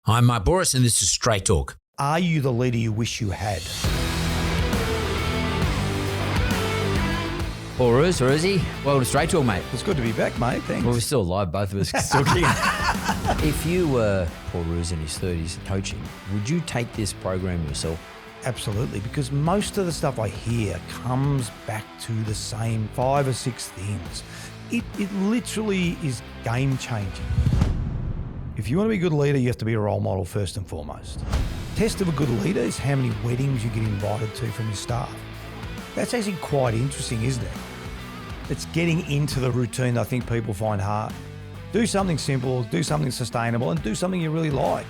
I'm Mark Boris and this is Straight Talk. Are you the leader you wish you had? Paul Roos, Roosie, welcome to Straight Talk, mate. It's good to be back, mate. Thanks. Well, we're still alive, both of us. Still kicking. If you were Paul Roos in his 30s coaching, would you take this program yourself? Absolutely, because most of the stuff I hear comes back to the same 5 or 6 things. It literally is game changing. If you want to be a good leader, you have to be a role model first and foremost. Test of a good leader is how many weddings you get invited to from your staff. That's actually quite interesting, isn't it? It's getting into the routine that I think people find hard. Do something simple, do something sustainable, and do something you really like.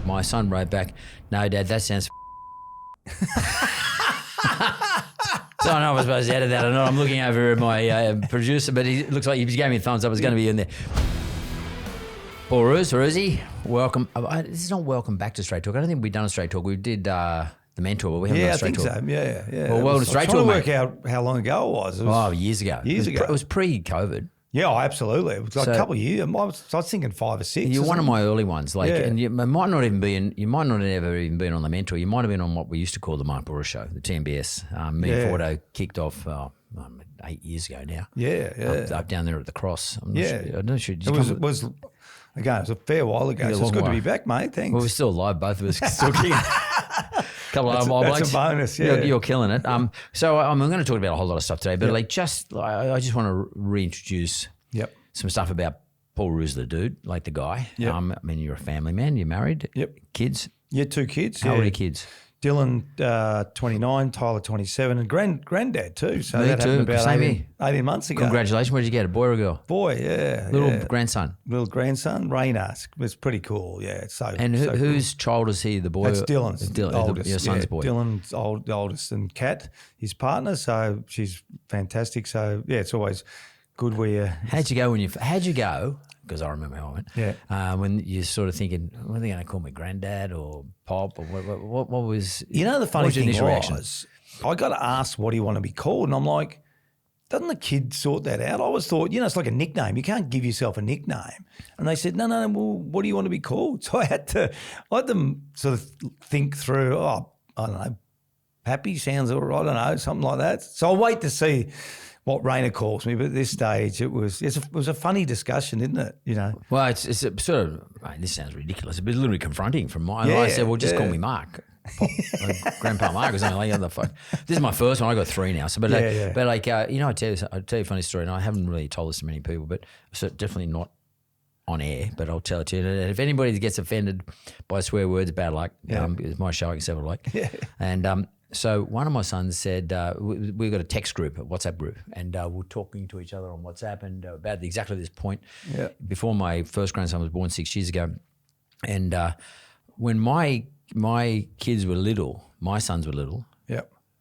My son wrote back, "No, Dad, that sounds So I know I was supposed to edit that or not. I'm looking over at my producer, but he looks like he just gave me a thumbs up. It's going to be in there. Paul Roos, Roosie, welcome. This is not welcome back to Straight Talk. I don't think we've done a Straight Talk. We did The Mentor, but we haven't done a Straight Talk. Yeah, I think so. Yeah. Well, welcome to Straight Talk, I'm mate. trying to work out how long ago it was. Years ago. It was pre-COVID. Yeah, absolutely. It was like a couple of years. I was thinking 5 or 6. You're one of my early ones. And you might not have ever even been on The Mentor. You might have been on what we used to call the Mark Boris Show, the TMBS. Me and Fordo kicked off 8 years ago now. Yeah. Up down there at the Cross. I'm not sure. It was again, it was a fair while ago, so it's good to be back, mate. Thanks. Well, we're still alive, both of us. Still kicking. Couple of old blokes. That's a bonus, yeah. You're killing it. So I'm going to talk about a whole lot of stuff today, but I just want to reintroduce some stuff about Paul Roos, the dude, like the guy. Yep. I mean, you're a family man. You're married. Yep. Kids. Yeah, 2 kids. How old are your kids? Dylan, 29, Tyler, 27, and granddad too. So Me that too. happened about Same 18 months ago. Congratulations. Where did you get? A boy or a girl? Boy, yeah. Little grandson. Little grandson, Rainer. It's pretty cool. Yeah, it's so. And so whose child is he? The boy? That's Dylan's. Dylan, oldest. Your son's boy. Dylan's the oldest, and Kat, his partner. So she's fantastic. So yeah, it's always good where you. How'd you go? Because I remember how I went. Yeah. When you're sort of thinking, what are they going to call me, granddad or pop, or what was? The funny thing reaction? was, I got asked what do you want to be called, and I'm like, doesn't the kid sort that out? I always thought, it's like a nickname. You can't give yourself a nickname. And they said, no. Well, what do you want to be called? So I had them sort of think through. I don't know, Pappy sounds all right. I don't know, something like that. So I'll wait to see what Rainer calls me, but at this stage it was a funny discussion, isn't it? Well, it's a sort of, this sounds ridiculous, but a little bit confronting from mine. I said, well, just call me Mark. Grandpa Mark was only like, the fuck. This is my first one. I got 3 now. So, but I tell you a funny story, and I haven't really told this to many people, but so definitely not on air, but I'll tell it to you. And if anybody gets offended by swear words, bad luck. It's my show, I can say what I like. Yeah. And so one of my sons said, we've got a text group, a WhatsApp group, and we're talking to each other on WhatsApp and about exactly this point before my first grandson was born 6 years ago. And when my kids were little, my sons were little,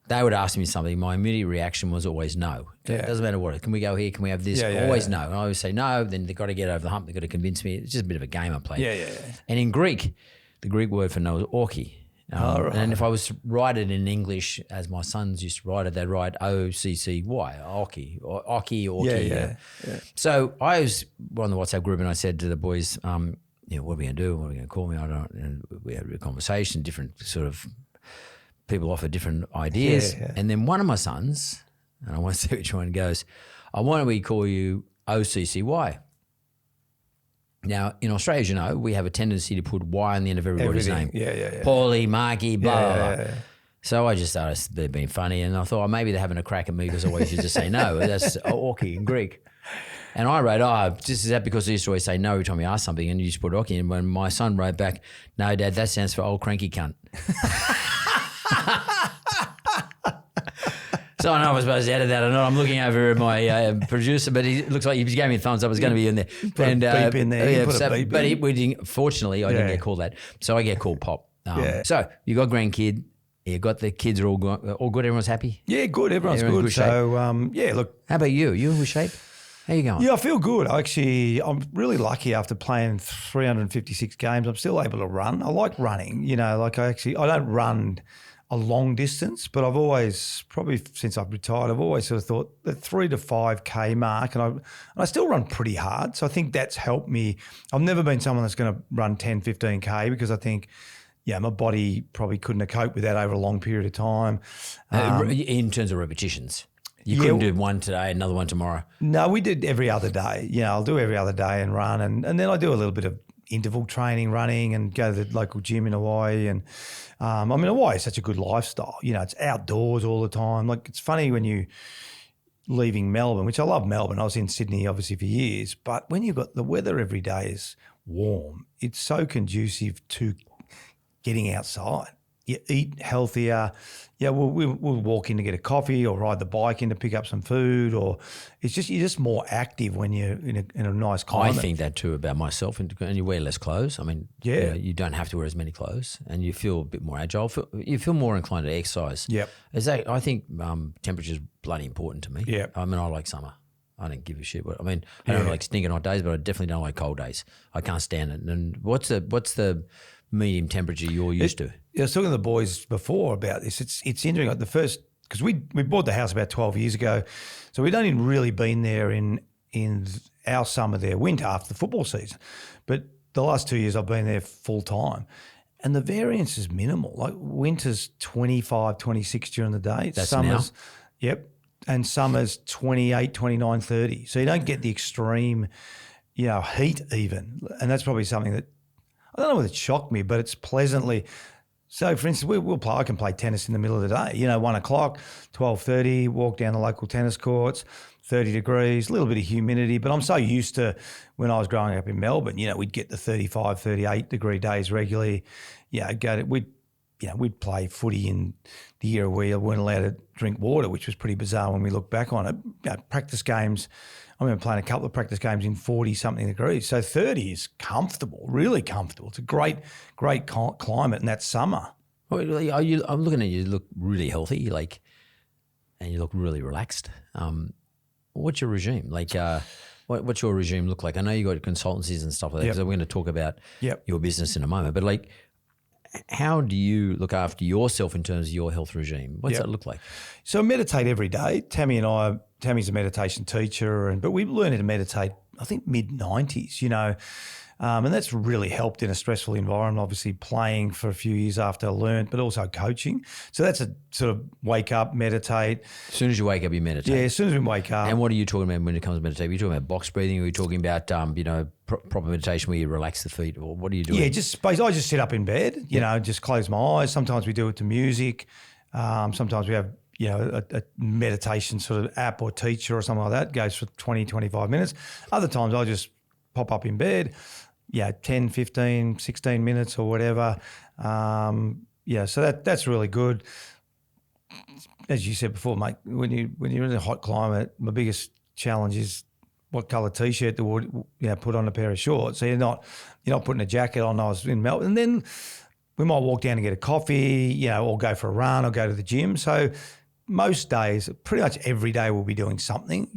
they would ask me something. My immediate reaction was always no. It doesn't matter what. Can we go here? Can we have this? Always no. And I always say no. Then they've got to get over the hump. They've got to convince me. It's just a bit of a game I play. Yeah. And in Greek, the Greek word for no is orchi. Right. And if I was to write it in English, as my sons used to write it, they'd write O-C-C-Y, Oki, or Oki, Orki. Yeah. So I was on the WhatsApp group and I said to the boys, what are we going to do? What are we going to call me? And we had a conversation, different sort of people offer different ideas. Yeah. And then one of my sons, and I want to see which one, goes, why don't we call you O-C-C-Y? Now, in Australia, as you know, we have a tendency to put Y on the end of everybody's name. Yeah. Paulie, Marky, blah, blah. So I just started being funny, and I thought, maybe they're having a crack at me because I always used to say no. That's Orki in Greek. And I wrote, just is that because I used to always say no every time you ask something, and you just put Orki. And when my son wrote back, no, Dad, that stands for old cranky cunt. So I know I was supposed to edit that or not. I'm looking over at my producer, but he looks like he just gave me a thumbs up. It's going to be in there. Put a beep in there. Fortunately, I didn't get called that. So I get called Pop. So you got grandkid. You got the kids are all good. Everyone's happy? Yeah, good. Everyone's good. Good shape. So, look. How about you? You in good shape? How you going? Yeah, I feel good. I'm really lucky after playing 356 games. I'm still able to run. I like running. I don't run a long distance, but I've always, probably since I've retired, I've always sort of thought the 3 to 5K mark, and I still run pretty hard. So I think that's helped me. I've never been someone that's going to run 10, 15K because I think, my body probably couldn't have coped with that over a long period of time. In terms of repetitions. You couldn't do one today, another one tomorrow? No, we did every other day. I'll do every other day and run, and then I do a little bit of interval training, running, and go to the local gym in Hawaii. And Hawaii is such a good lifestyle. It's outdoors all the time. Like, it's funny when you leaving Melbourne, which I love Melbourne. I was in Sydney obviously for years, but when you've got the weather every day is warm, it's so conducive to getting outside. You eat healthier. We'll walk in to get a coffee or ride the bike in to pick up some food, or you're just more active when you're in a nice climate. I think that too about myself, and you wear less clothes. You don't have to wear as many clothes, and you feel a bit more agile. You feel more inclined to exercise. Yep. I think temperature is bloody important to me. Yeah. I like summer. I don't give a shit. I don't like stinking hot days, but I definitely don't like cold days. I can't stand it. And what's the medium temperature you're used to? I was talking to the boys before about this. It's interesting. Like because we bought the house about 12 years ago, so we'd only really been there in our summer there, winter after the football season. But the last 2 years I've been there full time, and the variance is minimal. Like, winter's 25, 26 during the day. That's summer's now? Yep. And summer's 28, 29, 30. So you don't get the extreme, heat even. And that's probably something that, I don't know whether it shocked me, but it's pleasantly. So, for instance, we'll play. I can play tennis in the middle of the day. 1 o'clock, 12:30, walk down the local tennis courts, 30 degrees, a little bit of humidity. But I'm so used to, when I was growing up in Melbourne, we'd get the 35, 38 degree days regularly. We'd play footy in the year where we weren't allowed to drink water, which was pretty bizarre when we look back on it. Practice games. I remember playing a couple of practice games in 40-something degrees. So 30 is comfortable, really comfortable. It's a great climate in that summer. Well, I'm looking at you. You look really healthy, and you look really relaxed. What's your regime? What's your regime look like? I know you got consultancies and stuff like that, because we're going to talk about your business in a moment. But how do you look after yourself in terms of your health regime? What's that look like? So I meditate every day. Tammy's a meditation teacher, but we learned how to meditate, I think, mid-90s, and that's really helped in a stressful environment, obviously playing for a few years after I learned, but also coaching. So that's a sort of wake up, meditate. As soon as you wake up, you meditate? Yeah, as soon as we wake up. And what are you talking about when it comes to meditation? Are you talking about box breathing? Or are you talking about, proper meditation where you relax the feet? Or what are you doing? Yeah, I just sit up in bed, just close my eyes. Sometimes we do it to music. Sometimes we have a meditation sort of app or teacher or something like that, goes for 20, 25 minutes. Other times I just pop up in bed, 10, 15, 16 minutes or whatever. So that's really good. As you said before, mate, when you're in a hot climate, my biggest challenge is what colour T-shirt to put on a pair of shorts. So you're not putting a jacket on. I was in Melbourne, and then we might walk down and get a coffee, or go for a run or go to the gym. So most days, pretty much every day, we'll be doing something.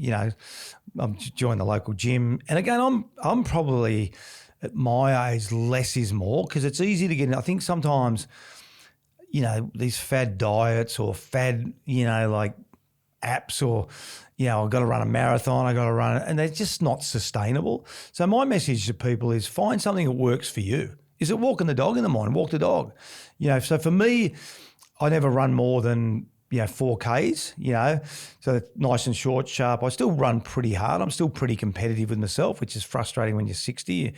I'm joining the local gym, and again, I'm probably at my age, less is more, because it's easy to get in. I think sometimes, these fad diets or fad, apps, or I've got to run a marathon, and they're just not sustainable. So my message to people is, find something that works for you. Is it walking the dog in the morning? Walk the dog. So for me, I never run more than 4Ks, so it's nice and short, sharp. I still run pretty hard. I'm still pretty competitive with myself, which is frustrating when you're 60.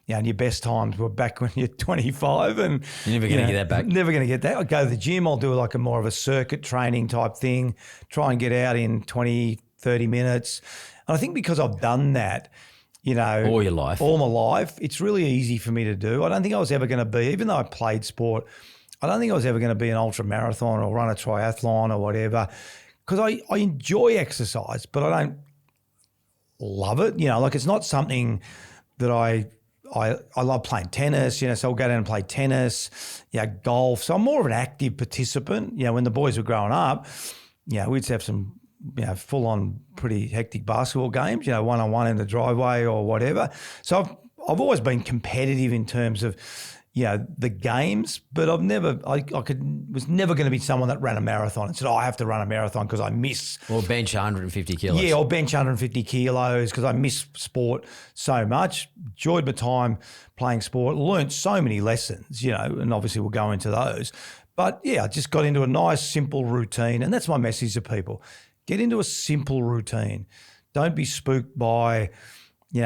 And your best times were back when you're 25. And you're never going to get that back. Never going to get that. I go to the gym. I'll do a more of a circuit training type thing, try and get out in 20, 30 minutes. And I think because I've done that, all your life, all my life, it's really easy for me to do. I don't think I was ever going to be, even though I played sport, I don't think I was ever going to be an ultra marathon or run a triathlon or whatever, because I enjoy exercise, but I don't love it. It's not something that I love playing tennis, so I'll go down and play tennis, golf. So I'm more of an active participant. When the boys were growing up, we'd have some, full-on pretty hectic basketball games, one-on-one in the driveway or whatever. So I've always been competitive in terms of, the games, but I was never going to be someone that ran a marathon and said, I have to run a marathon because I miss. Or bench 150 kilos. Yeah, or bench 150 kilos because I miss sport so much. Enjoyed my time playing sport, learnt so many lessons, and obviously we'll go into those. But yeah, I just got into a nice, simple routine, and that's my message to people. Get into a simple routine. Don't be spooked by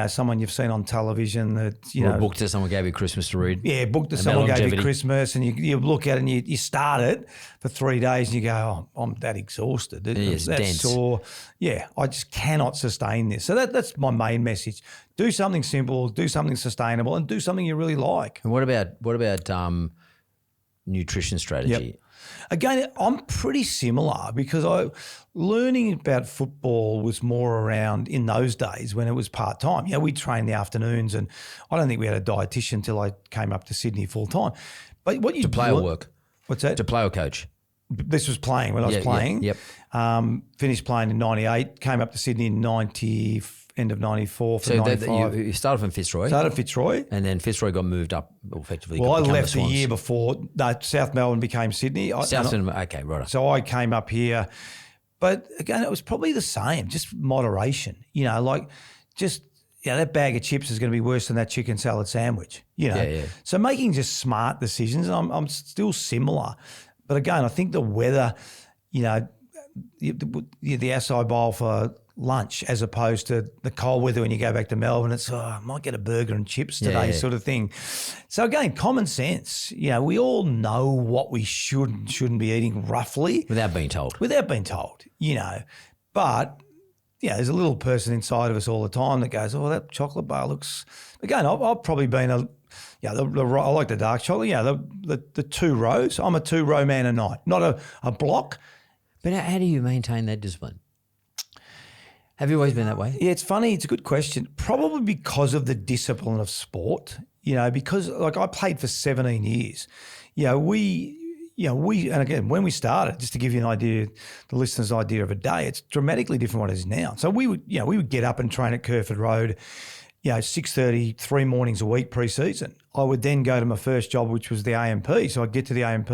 someone you've seen on television that, or a book that someone gave you Christmas to read. Yeah, a book that someone gave you Christmas, and you look at it and you start it for 3 days and you go, I'm that exhausted. It's dense. Sore. Yeah, I just cannot sustain this. So that's my main message. Do something simple, do something sustainable, and do something you really like. And what about nutrition strategy? Yep. Again, I'm pretty similar because learning about football was more around in those days when it was part-time. We trained the afternoons, and I don't think we had a dietitian until I came up to Sydney full-time. But what you to play or work? What's that? To play or coach? This was playing when I was playing. Yep. Finished playing in 98, came up to Sydney in end of 94 for 95. You started from Fitzroy? Started Fitzroy. And then Fitzroy got moved up effectively. Well, I left the year before. No, South Melbourne became Sydney. Okay, right. So I came up here. But again, it was probably the same, just moderation. That bag of chips is going to be worse than that chicken salad sandwich. Yeah. So making just smart decisions, I'm still similar. But again, I think the weather, the acai bowl for lunch as opposed to the cold weather when you go back to Melbourne, it's, I might get a burger and chips today sort of thing. So again, common sense. We all know what we should and shouldn't be eating roughly. Without being told. But, there's a little person inside of us all the time that goes, that chocolate bar looks... Again, I've probably been I like the dark chocolate. The 2 rows. I'm a 2-row man a night, not a block. But how do you maintain that discipline? Have you always been that way? Yeah, it's funny. It's a good question. Probably because of the discipline of sport. Because I played for 17 years. And again, when we started, just to give you an idea, the listeners' idea of a day, it's dramatically different what it is now. So we would get up and train at Kerford Road, 6:30, 3 mornings a week pre-season. I would then go to my first job, which was the AMP. So I'd get to the AMP,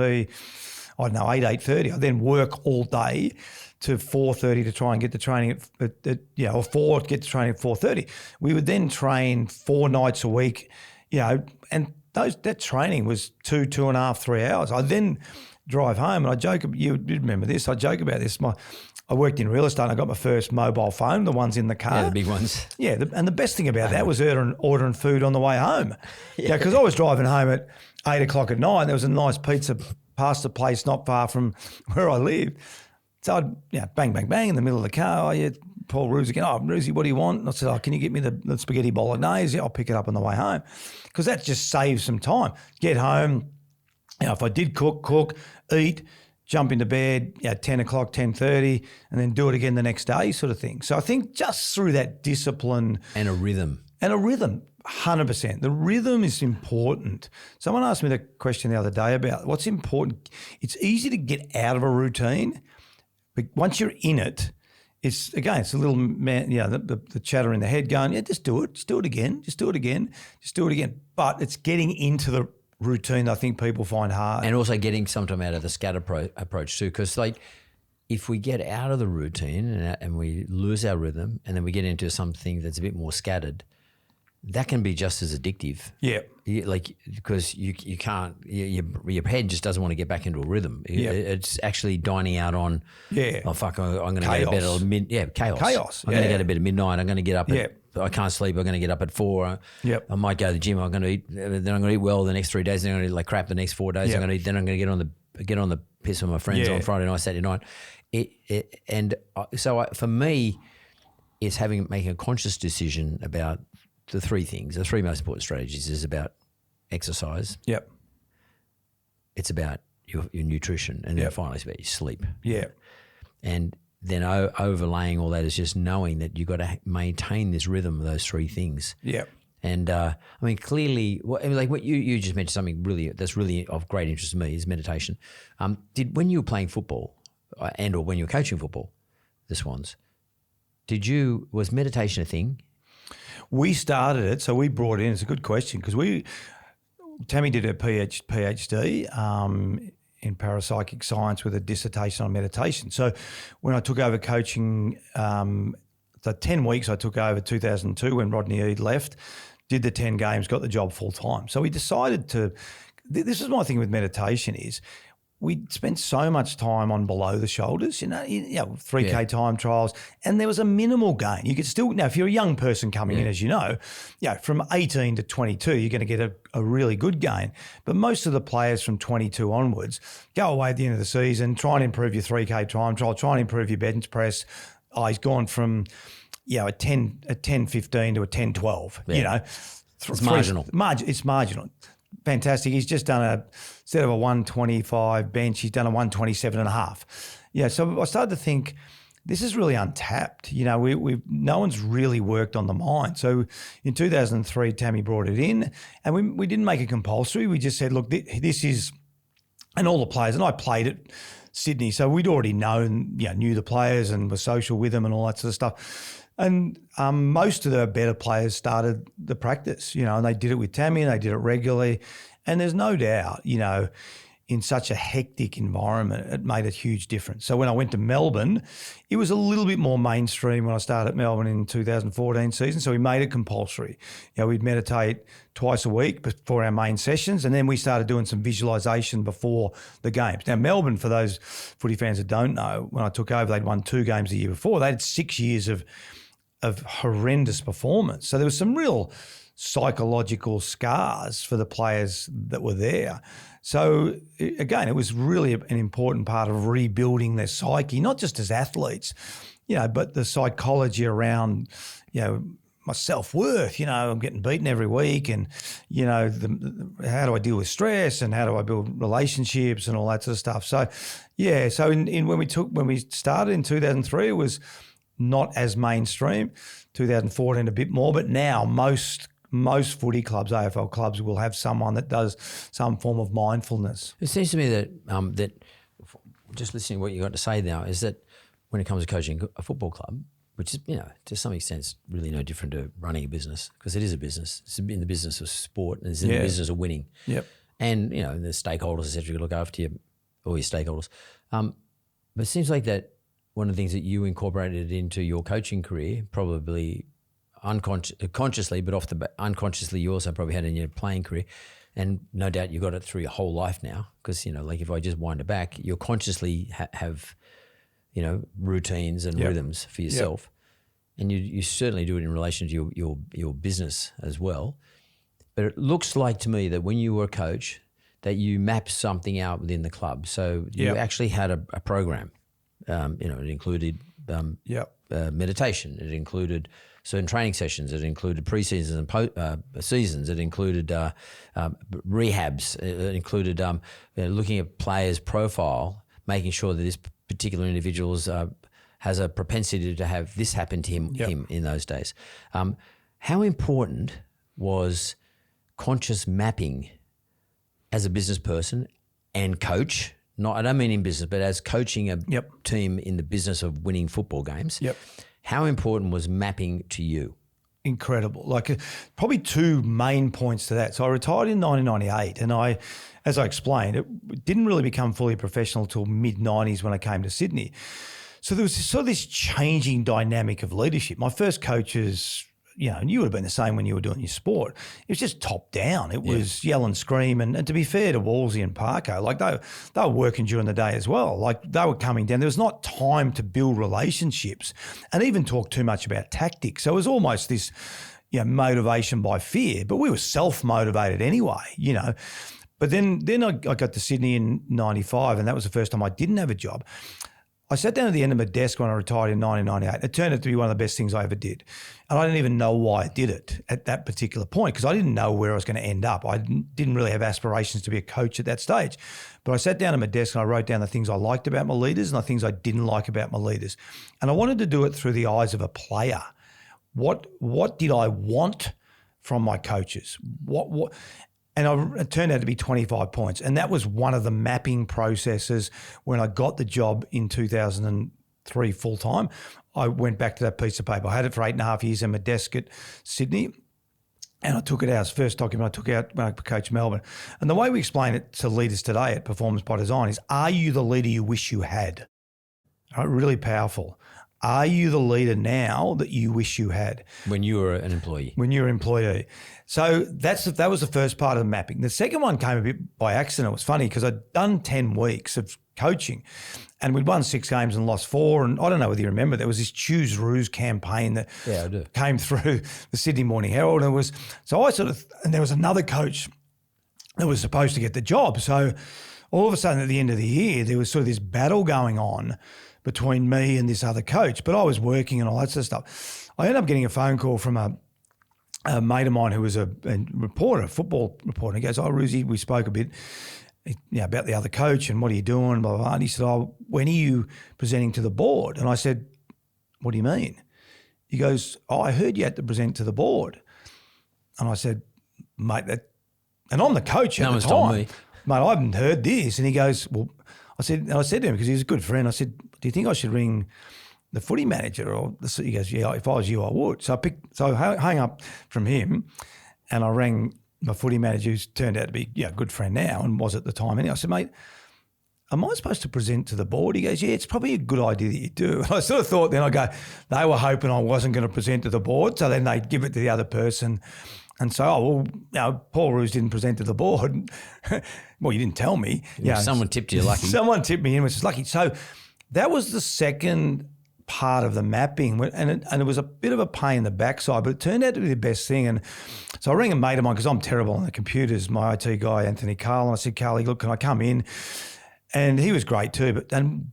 8:30. I'd then work all day to 4:30 to try and get the training or 4 to get the training at 4:30. We would then train 4 nights a week, and that training was 2.5, 3 hours. I then drive home, and I joke. You remember this? I joke about this. I worked in real estate, and I got my first mobile phone, the ones in the car. Yeah, the big ones. Yeah, and the best thing about that was ordering food on the way home. Yeah, because I was driving home at 8 o'clock at night, and there was a nice pasta place not far from where I lived. So I'd bang, bang, bang in the middle of the car. Paul Roos again. Roosy, what do you want? And I said, can you get me the spaghetti bolognese? I'll pick it up on the way home. Because that just saves some time. Get home, if I did cook, eat, jump into bed, 10 o'clock, 10:30, and then do it again the next day sort of thing. So I think just through that discipline. And a rhythm. 100%. The rhythm is important. Someone asked me the question the other day about what's important. It's easy to get out of a routine, but once you're in it, it's a little man, the chatter in the head going, just do it again. But it's getting into the routine that I think people find hard. And also getting sometime out of the scatter approach too, because if we get out of the routine and we lose our rhythm and then we get into something that's a bit more scattered, that can be just as addictive. Yeah. Because you can't, your head just doesn't want to get back into a rhythm. Yeah. It's actually dining out on, I'm going to go to bed at chaos. I'm going to go to bed at midnight. I'm going to get up I can't sleep. I'm going to get up at 4. I might go to the gym. I'm going to eat. Then I'm going to eat well the next 3 days. Then I'm going to eat like crap the next 4 days. I'm going to eat. Then I'm going to get on the piss with my friends on Friday night, Saturday night. For me, it's making a conscious decision about the 3 things. The 3 most important strategies is about exercise. Yep. It's about your nutrition, and then finally it's about your sleep. Yeah. And then overlaying all that is just knowing that you've got to maintain this rhythm of those 3 things. Yeah. And clearly, what you just mentioned something that's really of great interest to me is meditation. When you were playing football, or when you were coaching football, the Swans, was meditation a thing? We started it, so we brought it in. It's a good question because Tammy did her PhD in parapsychic science with a dissertation on meditation. So when I took over coaching, the 10 weeks I took over 2002 when Rodney Eade left, did the 10 games, got the job full time. So we decided to, this is my thing with meditation is, we spent so much time on below the shoulders, 3K time trials, and there was a minimal gain. You could still, now if you're a young person coming in, as you know, from 18 to 22, you're going to get a really good gain. But most of the players from 22 onwards go away at the end of the season, try and improve your 3K time trial, try and improve your bench press. Oh, he's gone from, a 10-15 to a 10-12, It's marginal. It's marginal. Fantastic. He's just done instead of a 125 bench, he's done a 127.5. Yeah. So I started to think this is really untapped. No one's really worked on the mind. So in 2003, Tammy brought it in and we didn't make it compulsory. We just said, look, this is, and all the players, and I played at Sydney. So we'd already knew the players and were social with them and all that sort of stuff. And most of the better players started the practice, and they did it with Tammy and they did it regularly. And there's no doubt, in such a hectic environment, it made a huge difference. So when I went to Melbourne, it was a little bit more mainstream when I started at Melbourne in 2014 season. So we made it compulsory. We'd meditate twice a week before our main sessions. And then we started doing some visualization before the games. Now, Melbourne, for those footy fans that don't know, when I took over, they'd won 2 games the year before. They had 6 years of horrendous performance. So there was some real psychological scars for the players that were there. So again, it was really an important part of rebuilding their psyche, not just as athletes, but the psychology around, my self-worth, I'm getting beaten every week and, how do I deal with stress and how do I build relationships and all that sort of stuff. So, when we started in 2003, it was not as mainstream. 2014 a bit more, but now most footy clubs, AFL clubs, will have someone that does some form of mindfulness. It seems to me that just listening to what you got to say now is that when it comes to coaching a football club, which is to some extent really no different to running a business, because it is a business. It's in the business of sport and it's in the business of winning. Yep. And the stakeholders, etc. You look after all your stakeholders. But it seems like that. One of the things that you incorporated into your coaching career, probably consciously, but unconsciously, you also probably had in your playing career, and no doubt you got it through your whole life now. Because if I just wind it back, you consciously have, routines and rhythms for yourself, and you certainly do it in relation to your business as well. But it looks like to me that when you were a coach, that you mapped something out within the club. So you actually had a program. It included meditation. It included certain training sessions. It included pre-seasons and seasons. It included rehabs. It included looking at players' profile, making sure that this particular individual has a propensity to have this happen to him in those days. How important was conscious mapping as a business person and coach? I don't mean in business, but as coaching a team in the business of winning football games. Yep. How important was mapping to you? Incredible. Probably 2 main points to that. So I retired in 1998 and as I explained, it didn't really become fully professional till mid-90s when I came to Sydney. So there was sort of this changing dynamic of leadership. My first coaches, and you would have been the same when you were doing your sport. It was just top down. It was yell and scream. And to be fair to Wolsey and Parker, they were working during the day as well. They were coming down. There was not time to build relationships and even talk too much about tactics. So it was almost this, motivation by fear. But we were self-motivated anyway, But then I got to Sydney in 95 and that was the first time I didn't have a job. I sat down at the end of my desk when I retired in 1998. It turned out to be one of the best things I ever did. And I didn't even know why I did it at that particular point because I didn't know where I was going to end up. I didn't really have aspirations to be a coach at that stage. But I sat down at my desk and I wrote down the things I liked about my leaders and the things I didn't like about my leaders. And I wanted to do it through the eyes of a player. What did I want from my coaches? And it turned out to be 25 points. And that was one of the mapping processes when I got the job in 2003 full-time. I went back to that piece of paper. I had it for 8.5 years on my desk at Sydney. And I took it out as first document I took out when I coached Melbourne. And the way we explain it to leaders today at Performance by Design is, are you the leader you wish you had? All right, really powerful. Are you the leader now that you wish you had? When you were an employee. When you were an employee. So that was the first part of the mapping. The second one came a bit by accident. It was funny because I'd done 10 weeks of coaching and we'd won 6 games and lost 4. And I don't know whether you remember, there was this Choose Roos campaign that came through the Sydney Morning Herald. And and there was another coach that was supposed to get the job. So all of a sudden at the end of the year, there was sort of this battle going on between me and this other coach, but I was working and all that sort of stuff. I ended up getting a phone call from a mate of mine who was a reporter, a football reporter. He goes, "Oh, Roosie, we spoke a bit about the other coach and what are you doing, blah, blah, blah." And he said, "Oh, when are you presenting to the board?" And I said, "What do you mean?" He goes, "Oh, I heard you had to present to the board." And I said, "Mate, and I'm the coach at the time. Told me. Mate, I haven't heard this." And he goes, "Well," I said to him, because he's a good friend, I said, "Do you think I should ring the footy manager?" He goes, "Yeah, if I was you, I would." So I hung up from him and I rang my footy manager, who's turned out to be a good friend now and was at the time. And I said, "Mate, am I supposed to present to the board?" He goes, "Yeah, it's probably a good idea that you do." And I sort of thought then, they were hoping I wasn't going to present to the board, so then they'd give it to the other person. And so, Paul Roos didn't present to the board. Well, you didn't tell me. Someone tipped you lucky. Someone tipped me in, which is lucky. So that was the second part of the mapping, and it was a bit of a pain in the backside, but it turned out to be the best thing. And so I rang a mate of mine because I'm terrible on the computers, my IT guy, Anthony Carl, and I said, "Carly, look, can I come in?" And he was great too, and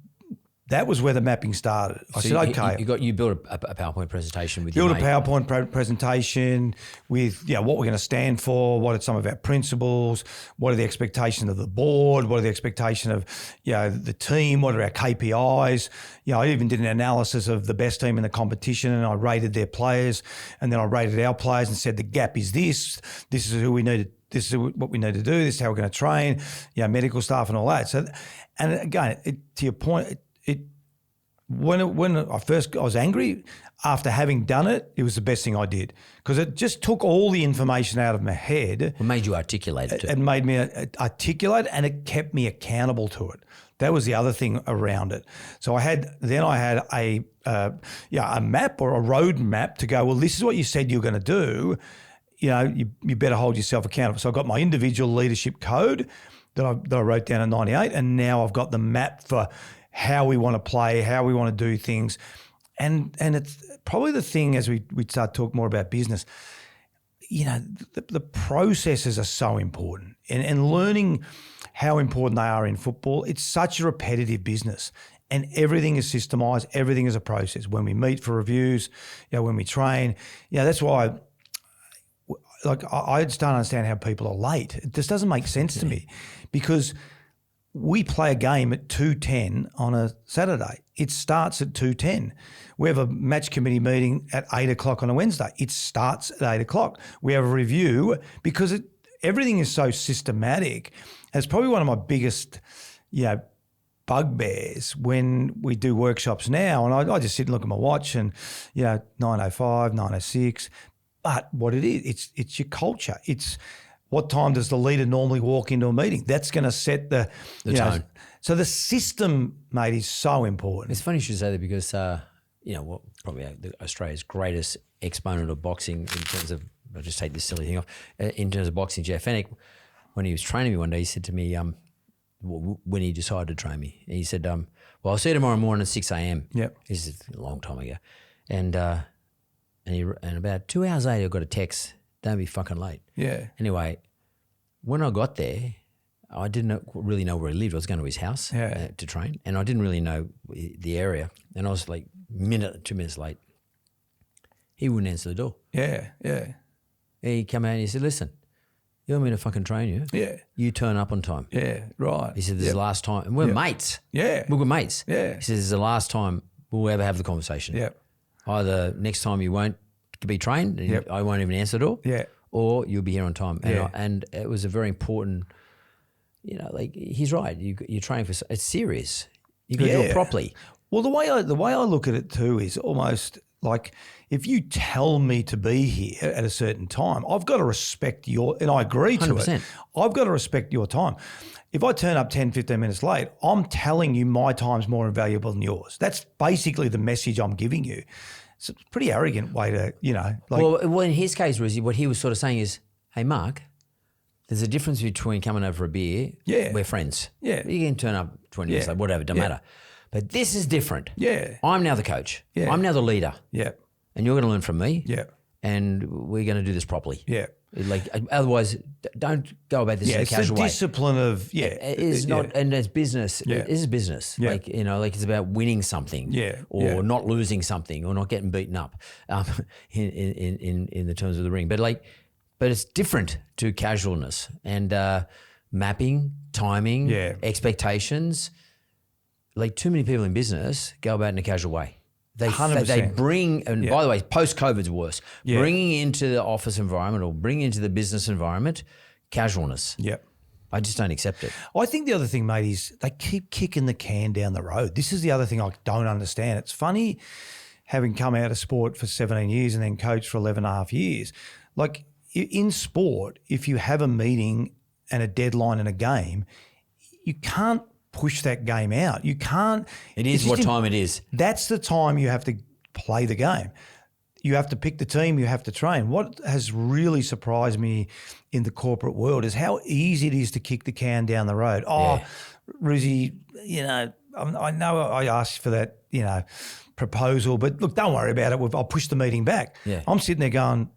that was where the mapping started. I said, "Okay." You built a PowerPoint presentation with Build a PowerPoint presentation with what we're going to stand for, what are some of our principles, what are the expectations of the board, what are the expectations of the team, what are our KPIs. I even did an analysis of the best team in the competition and I rated their players, and then I rated our players and said the gap is this is who we need to, this is what we need to do, this is how we're going to train, medical staff and all that. So, and again, to your point, when I was angry, after having done it, it was the best thing I did because it just took all the information out of my head. It made you articulate it too. It made me articulate, and it kept me accountable to it. That was the other thing around it. So I had a map or a road map to go, well, this is what you said you were going to do. You better hold yourself accountable. So I got my individual leadership code that I wrote down in 98, and now I've got the map for how we want to play, how we want to do things. And it's probably the thing as we start to talk more about business, the processes are so important. And learning how important they are in football, it's such a repetitive business. And everything is systemized, everything is a process. When we meet for reviews, when we train, that's why I just don't understand how people are late. It just doesn't make sense to me because we play a game at 2:10 on a Saturday. It starts at 2:10. We have a match committee meeting at 8 o'clock on a Wednesday. It starts at 8 o'clock. We have a review because everything is so systematic. And it's probably one of my biggest, bugbears when we do workshops now. And I just sit and look at my watch and, 9:05, 9:06. But what it is, it's your culture. It's what time does the leader normally walk into a meeting? That's going to set the tone. So the system, mate, is so important. It's funny you should say that because, probably Australia's greatest exponent of boxing in terms of, I'll just take this silly thing off, in terms of boxing, Jeff Fenech, when he was training me one day, he said to me, when he decided to train me, he said, well, I'll see you tomorrow morning at 6 a.m. Yep. This is a long time ago. And about 2 hours later, I got a text, "Don't be fucking late." Yeah. Anyway, when I got there, I didn't really know where he lived. I was going to his house to train, and I didn't really know the area. And I was like 2 minutes late. He wouldn't answer the door. Yeah. He came out and he said, "Listen, you want me to fucking train you? Yeah. You turn up on time." Yeah, right. He said, "This is the last time." And we're mates. Yeah. We're good mates. Yeah. He says, "This is the last time we'll ever have the conversation." Yeah. Either next time you won't be trained and I won't even answer the door. Yeah. Or you'll be here on time. Yeah. And it was a very important, he's right. You're training for, it's serious. You got to do it properly. Well, the way I look at it too is almost Like, if you tell me to be here at a certain time, I've got to respect and I agree to 100%. it. I've got to respect your time. If I turn up 10, 15 minutes late, I'm telling you my time's more valuable than yours. That's basically the message I'm giving you. It's a pretty arrogant way to, Well, in his case, Rosie, what he was sort of saying is, hey, Mark, there's a difference between coming over for a beer. Yeah. We're friends. Yeah. You can turn up 20 minutes late, whatever, doesn't matter. But this is different. Yeah. I'm now the coach. Yeah. I'm now the leader. Yeah. And you're going to learn from me. Yeah. And we're going to do this properly. Yeah. Like, otherwise, don't go about this in a casual way. It's the discipline of, It is not, and it's business. Yeah. It is business. Yeah. Like, it's about winning something. Yeah. Or not losing something, or not getting beaten up in the terms of the ring. But it's different to casualness and mapping, timing, expectations. Like, too many people in business go about it in a casual way. They 100%. bring, and by the way, post-COVID's worse, bringing into the office environment or bringing into the business environment casualness. Yeah. I just don't accept it. I think the other thing, mate, is they keep kicking the can down the road. This is the other thing I don't understand. It's funny, having come out of sport for 17 years and then coached for 11 and a half years. Like, in sport, if you have a meeting and a deadline in a game, you can't push that game out. You can't. It is what time it is. That's the time you have to play the game. You have to pick the team, you have to train. What has really surprised me in the corporate world is how easy it is to kick the can down the road. Oh, Rosie, I know I asked for that, proposal, but look, don't worry about it. I'll push the meeting back. Yeah. I'm sitting there going,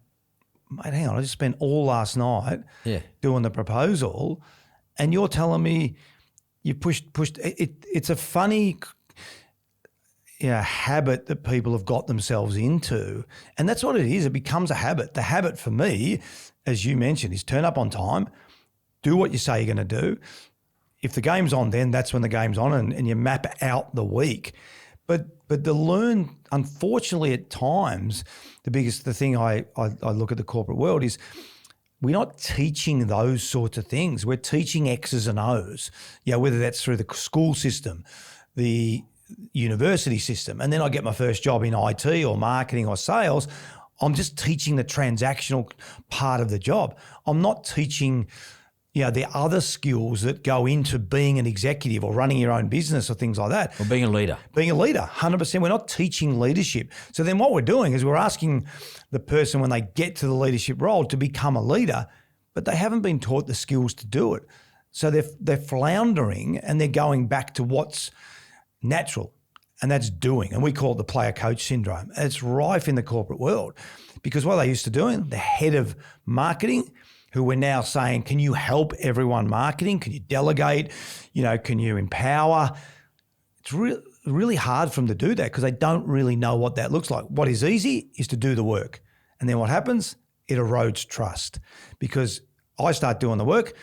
mate, hang on, I just spent all last night doing the proposal, and you're telling me you pushed it. It's a funny habit that people have got themselves into, and that's what it is. It becomes a habit. The habit for me, as you mentioned, is turn up on time, do what you say you're going to do. If the game's on, then that's when the game's on, and you map out the week. But to learn, unfortunately, at times, the thing I look at the corporate world is, we're not teaching those sorts of things. We're teaching X's and O's, whether that's through the school system, the university system. And then I get my first job in IT or marketing or sales. I'm just teaching the transactional part of the job. I'm not teaching, the other skills that go into being an executive or running your own business or things like that. Or being a leader. Being a leader, 100%. We're not teaching leadership. So then what we're doing is we're asking the person when they get to the leadership role to become a leader, but they haven't been taught the skills to do it. So they're floundering and they're going back to what's natural, and that's doing. And we call it the player-coach syndrome. And it's rife in the corporate world because what they used to doing, the head of marketing, who we're now saying, can you help everyone marketing? Can you delegate? Can you empower? It's really hard for them to do that because they don't really know what that looks like. What is easy is to do the work. And then what happens? It erodes trust because I start doing the work.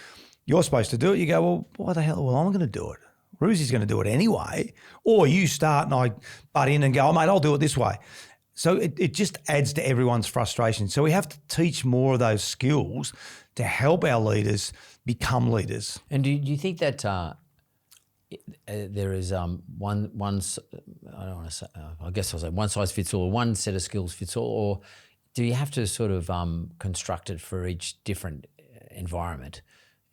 You're supposed to do it. You go, well, why the hell? Well, I'm going to do it. Roosie's going to do it anyway. Or you start and I butt in and go, oh, mate, I'll do it this way. So it just adds to everyone's frustration. So we have to teach more of those skills to help our leaders become leaders. And do you think that there is one I don't want to say, I guess I'll say one size fits all, one set of skills fits all, or do you have to sort of construct it for each different environment?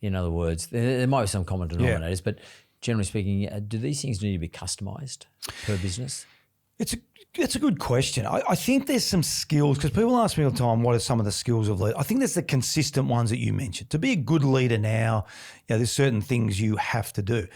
In other words, there might be some common denominators, but generally speaking, do these things need to be customised per business? It's a good question. I think there's some skills, because people ask me all the time, what are some of the skills of leader? I think there's the consistent ones that you mentioned. To be a good leader now, there's certain things you have to do.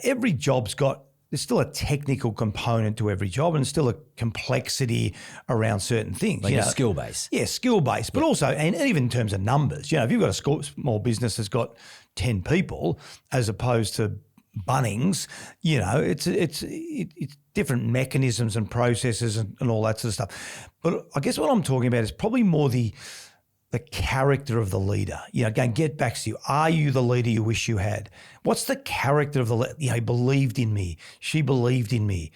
Every job's there's still a technical component to every job and still a complexity around certain things. Like a skill base. Yeah, skill base, but also, and even in terms of numbers, if you've got a small business that's got 10 people as opposed to Bunnings, it's different mechanisms and processes and all that sort of stuff. But I guess what I'm talking about is probably more the character of the leader. Again, get back to you. Are you the leader you wish you had? What's the character of the leader? He believed in me. She believed in me.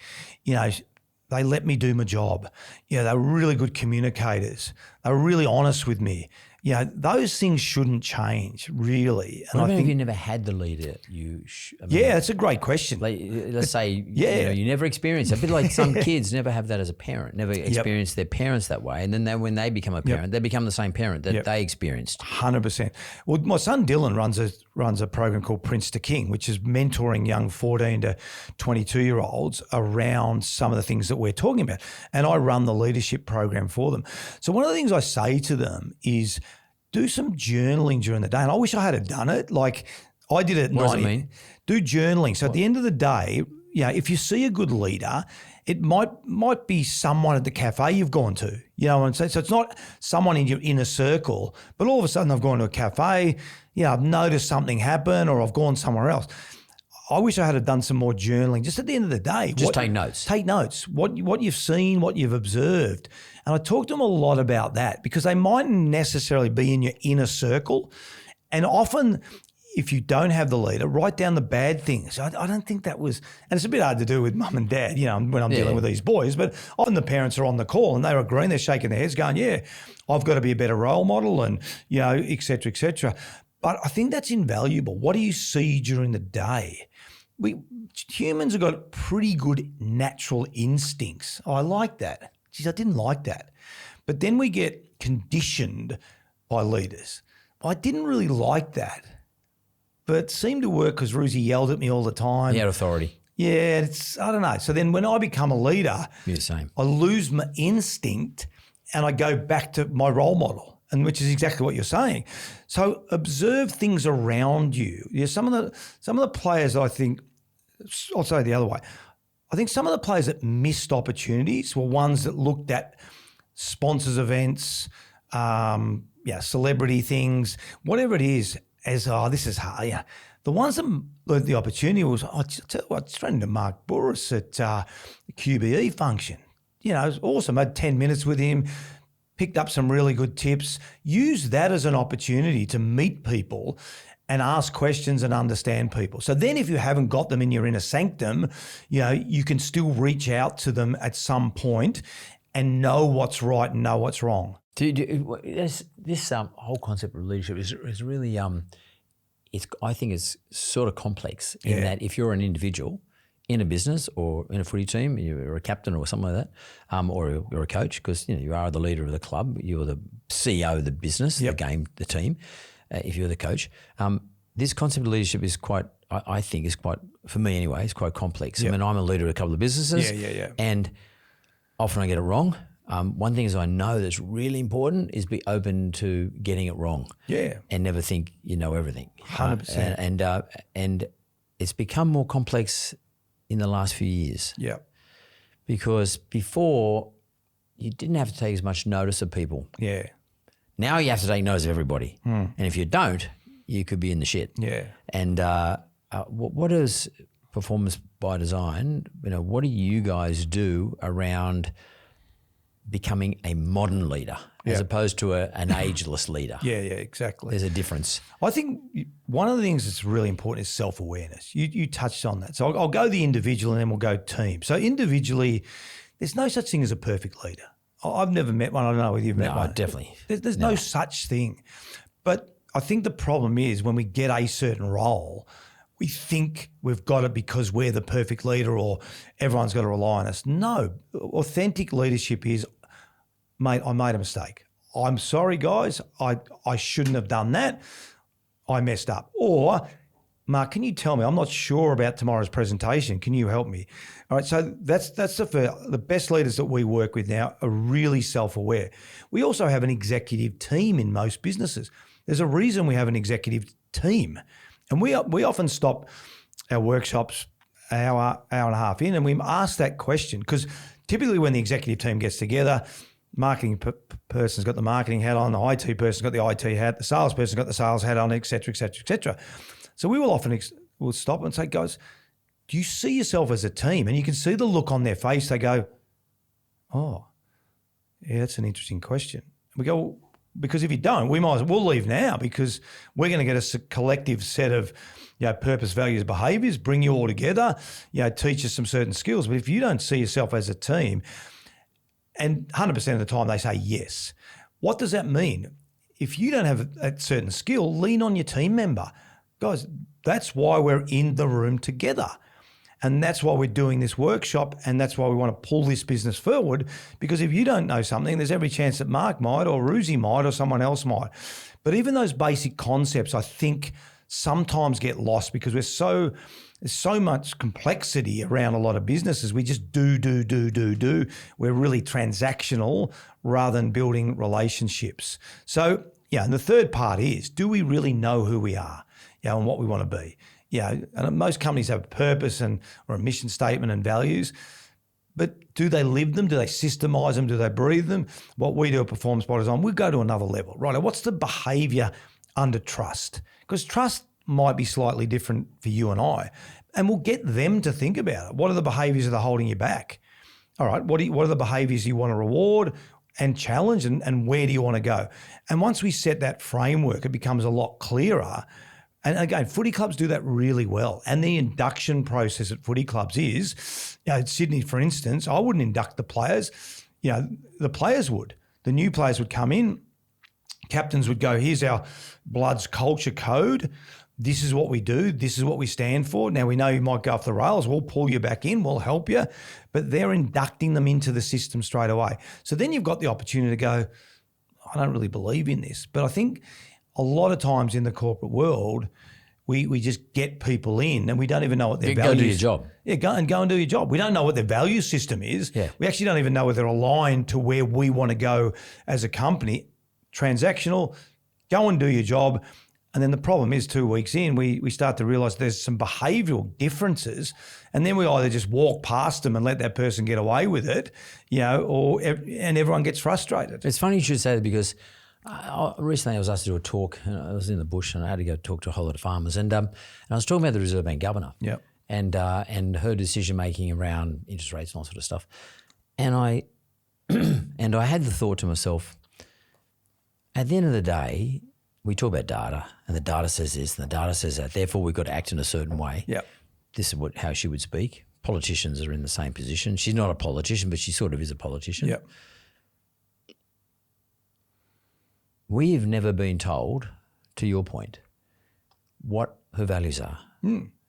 They let me do my job. They were really good communicators. They were really honest with me. those things shouldn't change really. And I think if you never had the leader, it's a great question. Like, let's say you never experienced it. A bit like some kids never have that as a parent, never experience their parents that way, and then when they become a parent, they become the same parent that they experienced. 100%. Well, my son Dylan runs a program called Prince to King, which is mentoring young 14 to 22-year-olds around some of the things that we're talking about, and I run the leadership program for them. So one of the things I say to them is, do some journaling during the day. And I wish I had done it. Like I did it at 90. What does it mean? Do journaling. So at the end of the day, if you see a good leader, it might be someone at the cafe you've gone to. You know what I'm saying? So it's not someone in your inner circle, but all of a sudden I've gone to a cafe, I've noticed something happen, or I've gone somewhere else. I wish I had done some more journaling just at the end of the day. Just take notes. Take notes. What you've seen, what you've observed. And I talk to them a lot about that because they mightn't necessarily be in your inner circle. And often if you don't have the leader, write down the bad things. I don't think that was, and it's a bit hard to do with mum and dad, when I'm dealing with these boys, but often the parents are on the call and they're agreeing, they're shaking their heads going, I've got to be a better role model and, et cetera, et cetera. But I think that's invaluable. What do you see during the day? Humans have got pretty good natural instincts. I like that. Geez, I didn't like that. But then we get conditioned by leaders. I didn't really like that. But it seemed to work because Roosy yelled at me all the time. He had authority. Yeah, I don't know. So then when I become a leader, I lose my instinct and I go back to my role model, and which is exactly what you're saying. So observe things around you. Some of the players, I think, I'll say it the other way. I think some of the players that missed opportunities were ones that looked at sponsors events, celebrity things, whatever it is, as, this is hard. Yeah. The ones that learned the opportunity was, I was running to Mark Burris at the QBE function. It was awesome. I had 10 minutes with him, picked up some really good tips. Use that as an opportunity to meet people and ask questions and understand people. So then if you haven't got them in your inner sanctum, you can still reach out to them at some point and know what's right and know what's wrong. This whole concept of leadership is really, I think it's sort of complex in that if you're an individual in a business or in a footy team, you're a captain or something like that, or you're a coach because you are the leader of the club, you're the CEO of the business, the game, the team. If you're the coach, this concept of leadership is quite, I think, for me anyway, it's quite complex. I mean, I'm a leader of a couple of businesses, and often I get it wrong. One thing is I know that's really important is be open to getting it wrong. And never think you know everything. 100%. And it's become more complex in the last few years. Because before you didn't have to take as much notice of people. Now you have to take notice of everybody. And if you don't, you could be in the shit. And what is performance by design? What do you guys do around becoming a modern leader as opposed to an ageless leader? Exactly. There's a difference. I think one of the things that's really important is self-awareness. You touched on that. So I'll go the individual and then we'll go team. So individually, there's no such thing as a perfect leader. I've never met one. I don't know whether you've met one. No, definitely. There's no such thing. But I think the problem is when we get a certain role, we think we've got it because we're the perfect leader or everyone's got to rely on us. No, authentic leadership is, mate, I made a mistake. I'm sorry, guys. I shouldn't have done that. I messed up. Or, Mark, can you tell me? I'm not sure about tomorrow's presentation. Can you help me? All right, so that's the best leaders that we work with now are really self-aware. We also have an executive team in most businesses. There's a reason we have an executive team. And we often stop our workshops hour and a half in and we ask that question because typically when the executive team gets together, marketing person's got the marketing hat on, the IT person's got the IT hat, the sales person's got the sales hat on, et cetera, et cetera, et cetera. So we will often we'll stop and say, guys, do you see yourself as a team? And you can see the look on their face. They go, oh, yeah, that's an interesting question. And we go, well, because if you don't, we'll leave now because we're going to get a collective set of purpose, values, behaviours, bring you all together, teach you some certain skills. But if you don't see yourself as a team, and 100% of the time they say yes, what does that mean? if you don't have a certain skill, lean on your team member. Guys, that's why we're in the room together. And that's why we're doing this workshop, and that's why we want to pull this business forward, because if you don't know something, there's every chance that Mark might, or Roosie might, or someone else might. But even those basic concepts, I think, sometimes get lost because there's so much complexity around a lot of businesses. We just do. We're really transactional rather than building relationships. So, and the third part is, do we really know who we are, and what we want to be? And most companies have a purpose or a mission statement and values, but do they live them? Do they systemize them? Do they breathe them? What we do at Performance by Design, we go to another level, right? What's the behavior under trust? Because trust might be slightly different for you and I, and we'll get them to think about it. What are the behaviors that are holding you back? All right, what are the behaviors you want to reward and challenge, and where do you want to go? And once we set that framework, it becomes a lot clearer. And again, footy clubs do that really well. And the induction process at footy clubs is, at Sydney, for instance, I wouldn't induct the players. The players would. The new players would come in. Captains would go, here's our Bloods culture code. This is what we do. This is what we stand for. Now, we know you might go off the rails. We'll pull you back in. We'll help you. But they're inducting them into the system straight away. So then you've got the opportunity to go, I don't really believe in this. But I think a lot of times in the corporate world, we just get people in and we don't even know what their values. Go do your job. Yeah, go and do your job. We don't know what their value system is. Yeah. We actually don't even know whether they're aligned to where we want to go as a company. Transactional, go and do your job. And then the problem is 2 weeks in, we start to realise there's some behavioural differences, and then we either just walk past them and let that person get away with it, and everyone gets frustrated. It's funny you should say that, because recently I was asked to do a talk. I was in the bush and I had to go talk to a whole lot of farmers, and I was talking about the Reserve Bank governor, and her decision making around interest rates and all sort of stuff, and I had the thought to myself, at the end of the day, we talk about data, and the data says this, and the data says that. Therefore, we've got to act in a certain way. Yep. This is how she would speak. Politicians are in the same position. She's not a politician, but she sort of is a politician. Yep. We have never been told, to your point, what her values are.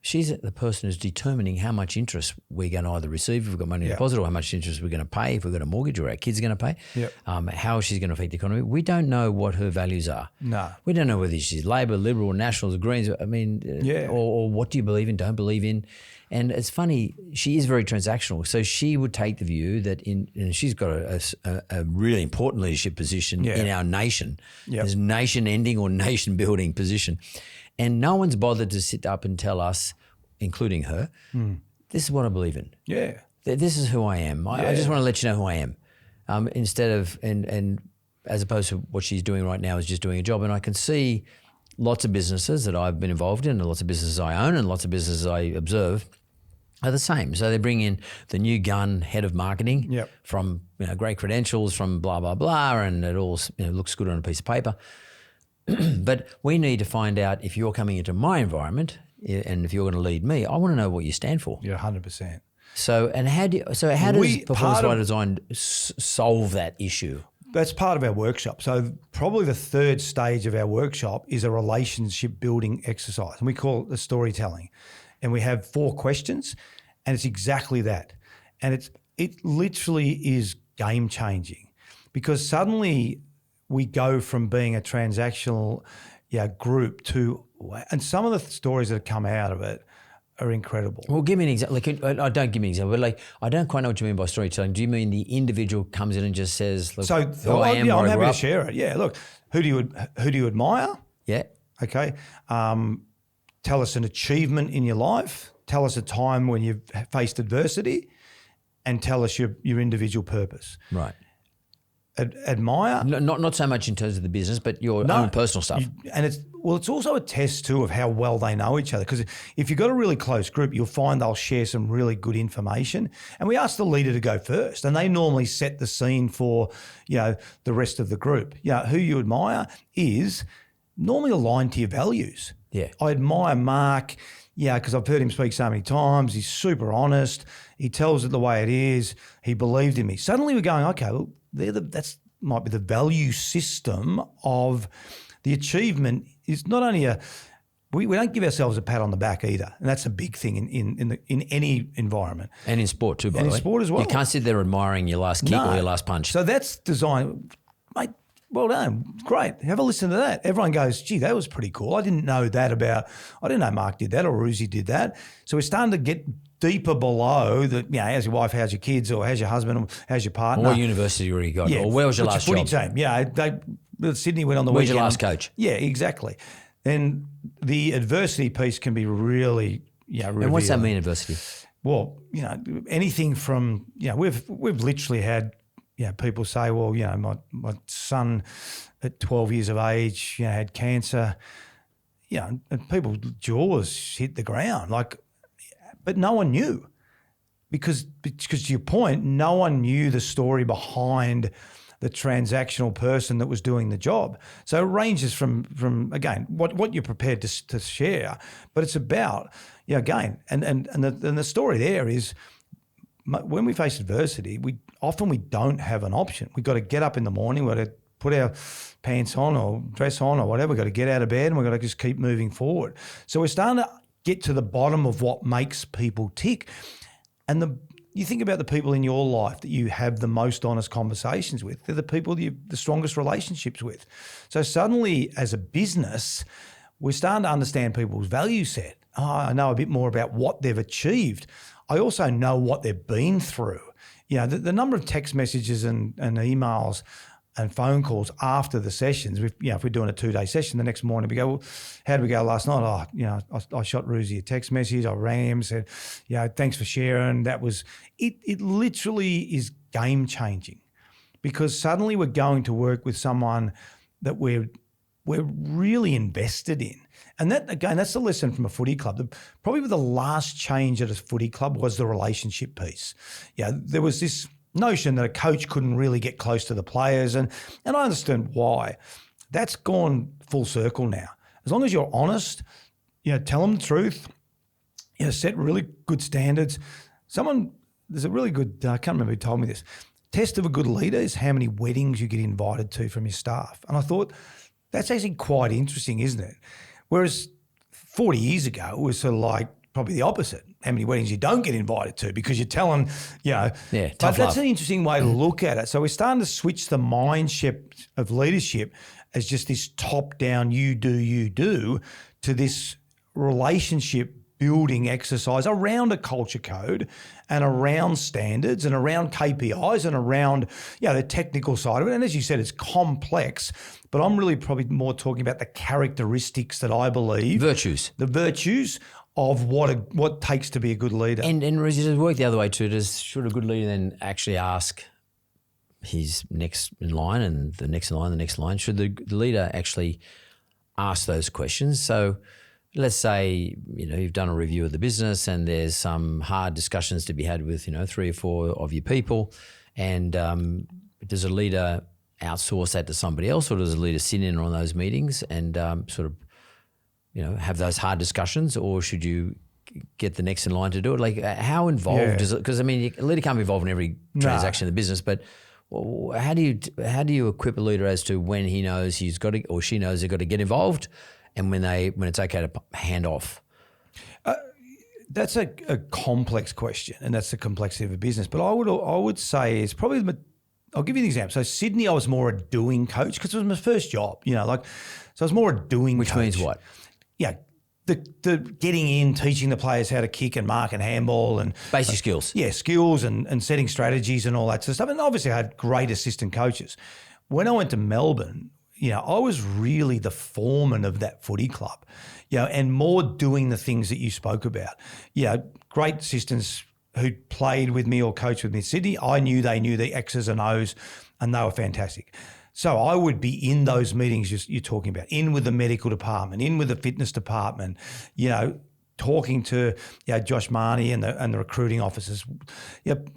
She's the person who's determining how much interest we're going to either receive if we've got money in deposit, or how much interest we're going to pay if we've got a mortgage, or our kids are going to pay, how she's going to affect the economy. We don't know what her values are. No. We don't know whether she's Labor, Liberal, Nationals, Greens, or what do you believe in, don't believe in. And it's funny, she is very transactional. So she would take the view that and she's got a really important leadership position in our nation. There's nation-ending or nation-building position. And no one's bothered to sit up and tell us, including her, this is what I believe in. Yeah. This is who I am. I just want to let you know who I am. Instead of, and as opposed to what she's doing right now is just doing a job. And I can see lots of businesses that I've been involved in, and lots of businesses I own, and lots of businesses I observe are the same. So they bring in the new gun head of marketing from great credentials, from blah, blah, blah, and it all looks good on a piece of paper. But we need to find out, if you're coming into my environment and if you're going to lead me, I want to know what you stand for. Yeah, 100%. So how does Performance by Design solve that issue? That's part of our workshop. So probably the third stage of our workshop is a relationship building exercise, and we call it the storytelling. And we have 4 questions, and it's exactly that. And it literally is game changing, because suddenly we go from being a transactional group to, and some of the stories that have come out of it are incredible. Well, give me an example. Don't give me an example, but I don't quite know what you mean by storytelling. Do you mean the individual comes in and just says, look, I'm happy to share it. Yeah, look, who do you admire? Yeah. Okay. Tell us an achievement in your life. Tell us a time when you've faced adversity, and tell us your individual purpose. Right. Admire. Not so much in terms of the business, but your own personal stuff. It's also a test too of how well they know each other. Because if you've got a really close group, you'll find they'll share some really good information. And we ask the leader to go first, and they normally set the scene for the rest of the group. Who you admire is normally aligned to your values. Yeah, I admire Mark. Because I've heard him speak so many times. He's super honest. He tells it the way it is. He believed in me. Suddenly we're going, okay, well, that's might be the value system of the achievement is not only we don't give ourselves a pat on the back either, and that's a big thing in any environment. And in sport too, by the way. In sport as well. You can't sit there admiring your last kick or your last punch. So that's designed, mate, well done, great. Have a listen to that. Everyone goes, gee, that was pretty cool. I didn't know Mark did that or Roosie did that. So we're starting to get deeper below the, how's your wife, how's your kids, or how's your husband, or how's your partner. Or what university you already got, or where was your last footy job? Team? Yeah, Sydney went on the Where's weekend. your last coach? Yeah, exactly. And the adversity piece can be really, revealing. And what's that mean, adversity? Well, anything from, we've literally had, people say, well, my son at 12 years of age, had cancer, and people's jaws hit the ground, but no one knew because to your point, no one knew the story behind the transactional person that was doing the job. So it ranges from again, what you're prepared to share, but it's about, again, and the story there is when we face adversity, we don't have an option. We've got to get up in the morning, we've got to put our pants on or dress on or whatever, we've got to get out of bed and we've got to just keep moving forward. So we're starting to get to the bottom of what makes people tick. And you think about the people in your life that you have the most honest conversations with. They're the people you have the strongest relationships with. So suddenly, as a business, we're starting to understand people's value set. I know a bit more about what they've achieved. I also know what they've been through. The number of text messages and emails and phone calls after the sessions. If we're doing a 2-day session, the next morning we go, well, how did we go last night? I shot Roosie a text message. I rang him, said, thanks for sharing. That was it. It literally is game changing because suddenly we're going to work with someone that we're really invested in. And that, again, that's the lesson from a footy club. Probably the last change at a footy club was the relationship piece. There was this notion that a coach couldn't really get close to the players, and I understand why. That's gone full circle now. As long as you're honest, tell them the truth, set really good standards. There's a really good, I can't remember who told me this, test of a good leader is how many weddings you get invited to from your staff. And I thought, that's actually quite interesting, isn't it? Whereas 40 years ago, it was sort of like probably the opposite. How many weddings you don't get invited to because you're telling, Yeah, but that's an interesting way to look at it. So we're starting to switch the mindset of leadership as just this top-down you do to this relationship building exercise around a culture code and around standards and around KPIs and around the technical side of it. And as you said, it's complex, but I'm really probably more talking about the characteristics that I believe. The virtues of what takes to be a good leader. And does it work the other way too? Should a good leader then actually ask his next in line and the next in line, the next line? Should the leader actually ask those questions? So let's say, you've done a review of the business and there's some hard discussions to be had with, 3 or 4 of your people. And does a leader outsource that to somebody else, or does a leader sit in on those meetings and have those hard discussions, or should you get the next in line to do it? How involved is it? Because a leader can't be involved in every transaction in the business, but how do you equip a leader as to when he knows he's got to, or she knows they've got to get involved, and when it's okay to hand off? That's a complex question, and that's the complexity of a business. But I would say it's probably. I'll give you an example. So Sydney, I was more a doing coach because it was my first job. So I was more a doing Which coach. means what? The getting in, teaching the players how to kick and mark and handball and basic skills. Yeah, skills and setting strategies and all that sort of stuff. And obviously I had great assistant coaches. When I went to Melbourne, I was really the foreman of that footy club, and more doing the things that you spoke about. Great assistants who played with me or coached with me in Sydney. They knew the X's and O's, and they were fantastic. So I would be in those meetings you're talking about, in with the medical department, in with the fitness department, talking to Josh Marnie and the recruiting officers,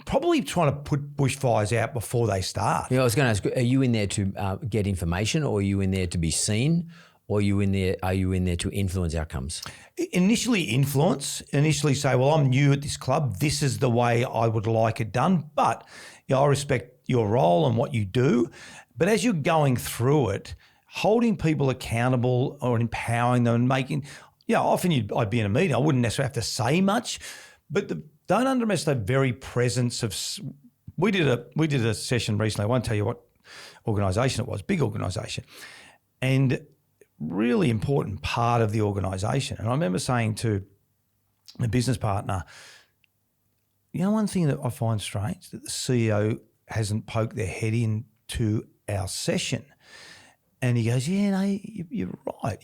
probably trying to put bushfires out before they start. I was going to ask, are you in there to get information, or are you in there to be seen, or are you in there to influence outcomes? Initially influence, initially say, well, I'm new at this club. This is the way I would like it done. But I respect your role and what you do. But as you're going through it, holding people accountable or empowering them and making, often I'd be in a meeting. I wouldn't necessarily have to say much, but don't underestimate the very presence of. We did a session recently. I won't tell you what organisation it was, big organisation, and really important part of the organisation. And I remember saying to a business partner, one thing that I find strange, that the CEO hasn't poked their head into our session. And he goes, yeah, no, you're right.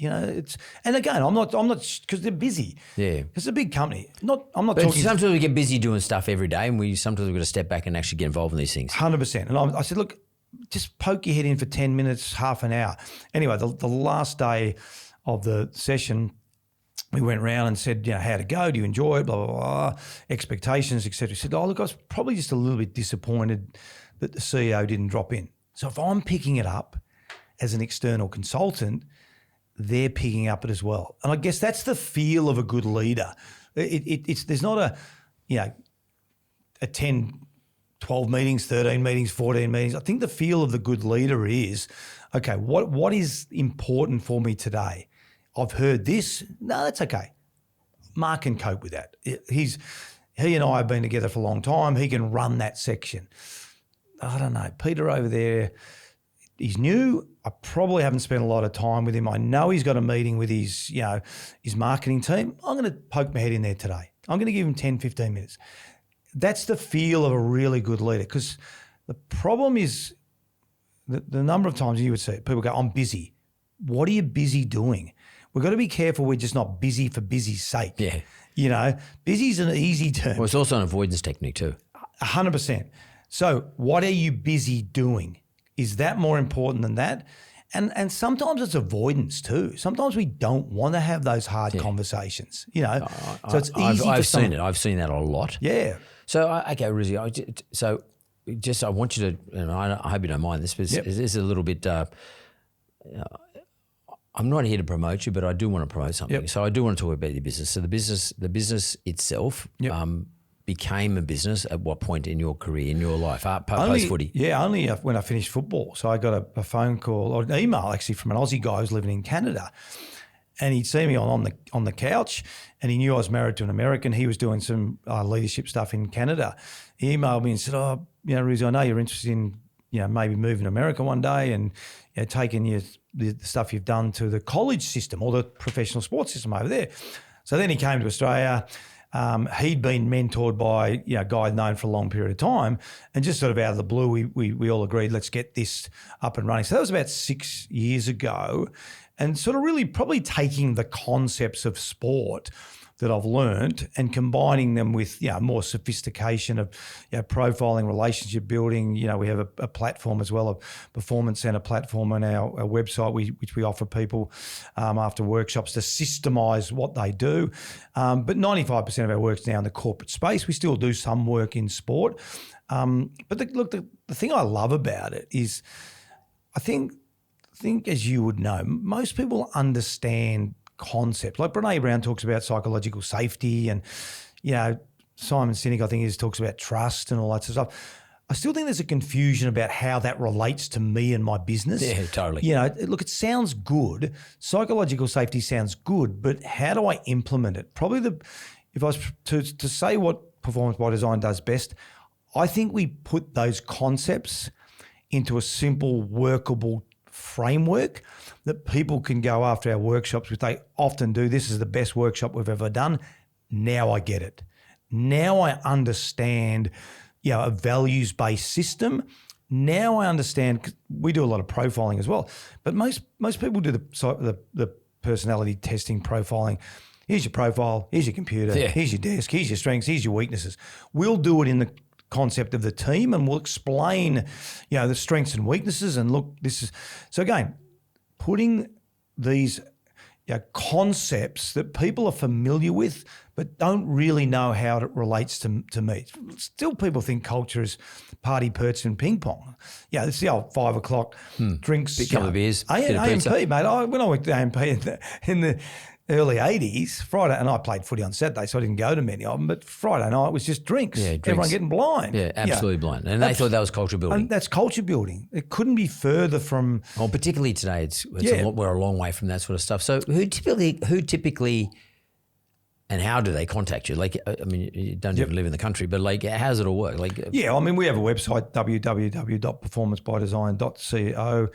And again, I'm not, because they're busy. Yeah. It's a big company. I'm not but talking. Sometimes we get busy doing stuff every day, and sometimes we've got to step back and actually get involved in these things. 100%. And I said, look, just poke your head in for 10 minutes, half an hour. Anyway, the last day of the session, we went around and said, how'd it go? Do you enjoy it? Blah, blah, blah, expectations, et cetera. He said, look, I was probably just a little bit disappointed that the CEO didn't drop in. So if I'm picking it up as an external consultant, they're picking up it as well. And I guess that's the feel of a good leader. There's not a 10, 12 meetings, 13 meetings, 14 meetings. I think the feel of the good leader is, okay, what is important for me today? I've heard this. No, that's okay. Mark can cope with that. He and I have been together for a long time. He can run that section. I don't know. Peter over there, he's new. I probably haven't spent a lot of time with him. I know he's got a meeting with his marketing team. I'm going to poke my head in there today. I'm going to give him 10, 15 minutes. That's the feel of a really good leader, because the problem is the number of times you would see people go, I'm busy. What are you busy doing? We've got to be careful we're just not busy for busy's sake. Yeah. Busy's an easy term. Well, it's also an avoidance technique too. 100%. So what are you busy doing? Is that more important than that? And sometimes it's avoidance too. Sometimes we don't want to have those hard conversations, So it's easy I've seen it. I've seen that a lot. Yeah. So, okay, Rizzy, I want you to, and I hope you don't mind this, but this is a little bit, I'm not here to promote you, but I do want to promote something. So I do want to talk about your business. So the business itself became a business at what point in your career, in your life, post-footy? Yeah, only when I finished football. So I got a phone call or an email actually from an Aussie guy who's living in Canada. And he'd see me on the couch, and he knew I was married to an American. He was doing some leadership stuff in Canada. He emailed me and said, Rizzy, I know you're interested in, maybe moving to America one day and taking the stuff you've done to the college system or the professional sports system over there. So then he came to Australia. He'd been mentored by a guy known for a long period of time, and just sort of out of the blue, we all agreed, let's get this up and running. So that was about 6 years ago, and sort of really probably taking the concepts of sport that I've learned and combining them with more sophistication of profiling, relationship building. We have a platform as well, a performance center platform on our website, which we offer people after workshops to systemise what they do. But 95% of our work's now in the corporate space. We still do some work in sport. But the thing I love about it is I think as you would know, most people understand concept. Like Brene Brown talks about psychological safety, and Simon Sinek, I think, talks about trust and all that sort of stuff. I still think there's a confusion about how that relates to me and my business. Yeah, totally. Look, it sounds good. Psychological safety sounds good, but how do I implement it? Probably if I was to say what Performance by Design does best, I think we put those concepts into a simple, workable framework that people can go after our workshops, which they often do. This is the best workshop we've ever done. Now I get it. Now I understand, a values-based system. Now I understand. We do a lot of profiling as well, but most people do the personality testing, profiling. Here's your profile. Here's your computer. Yeah. Here's your desk. Here's your strengths. Here's your weaknesses. We'll do it in the concept of the team, and we'll explain, the strengths and weaknesses. And look, this is so again, putting these concepts that people are familiar with but don't really know how it relates to me. Still, people think culture is party, perch, and ping pong. It's the old 5 o'clock drinks. Big couple of beers. AMP, mate. When I worked at AMP early 80s, Friday, and I played footy on Saturday, so I didn't go to many of them, but Friday night was just drinks. Yeah, drinks. Everyone getting blind. Yeah, absolutely blind. And they thought that was culture building. And that's culture building. It couldn't be further from... Well, particularly today, we're a long way from that sort of stuff. So who typically and how do they contact you? Like, I mean, you don't even live in the country, but like, how does it all work? Like, yeah, I mean, we have a website, www.performancebydesign.co.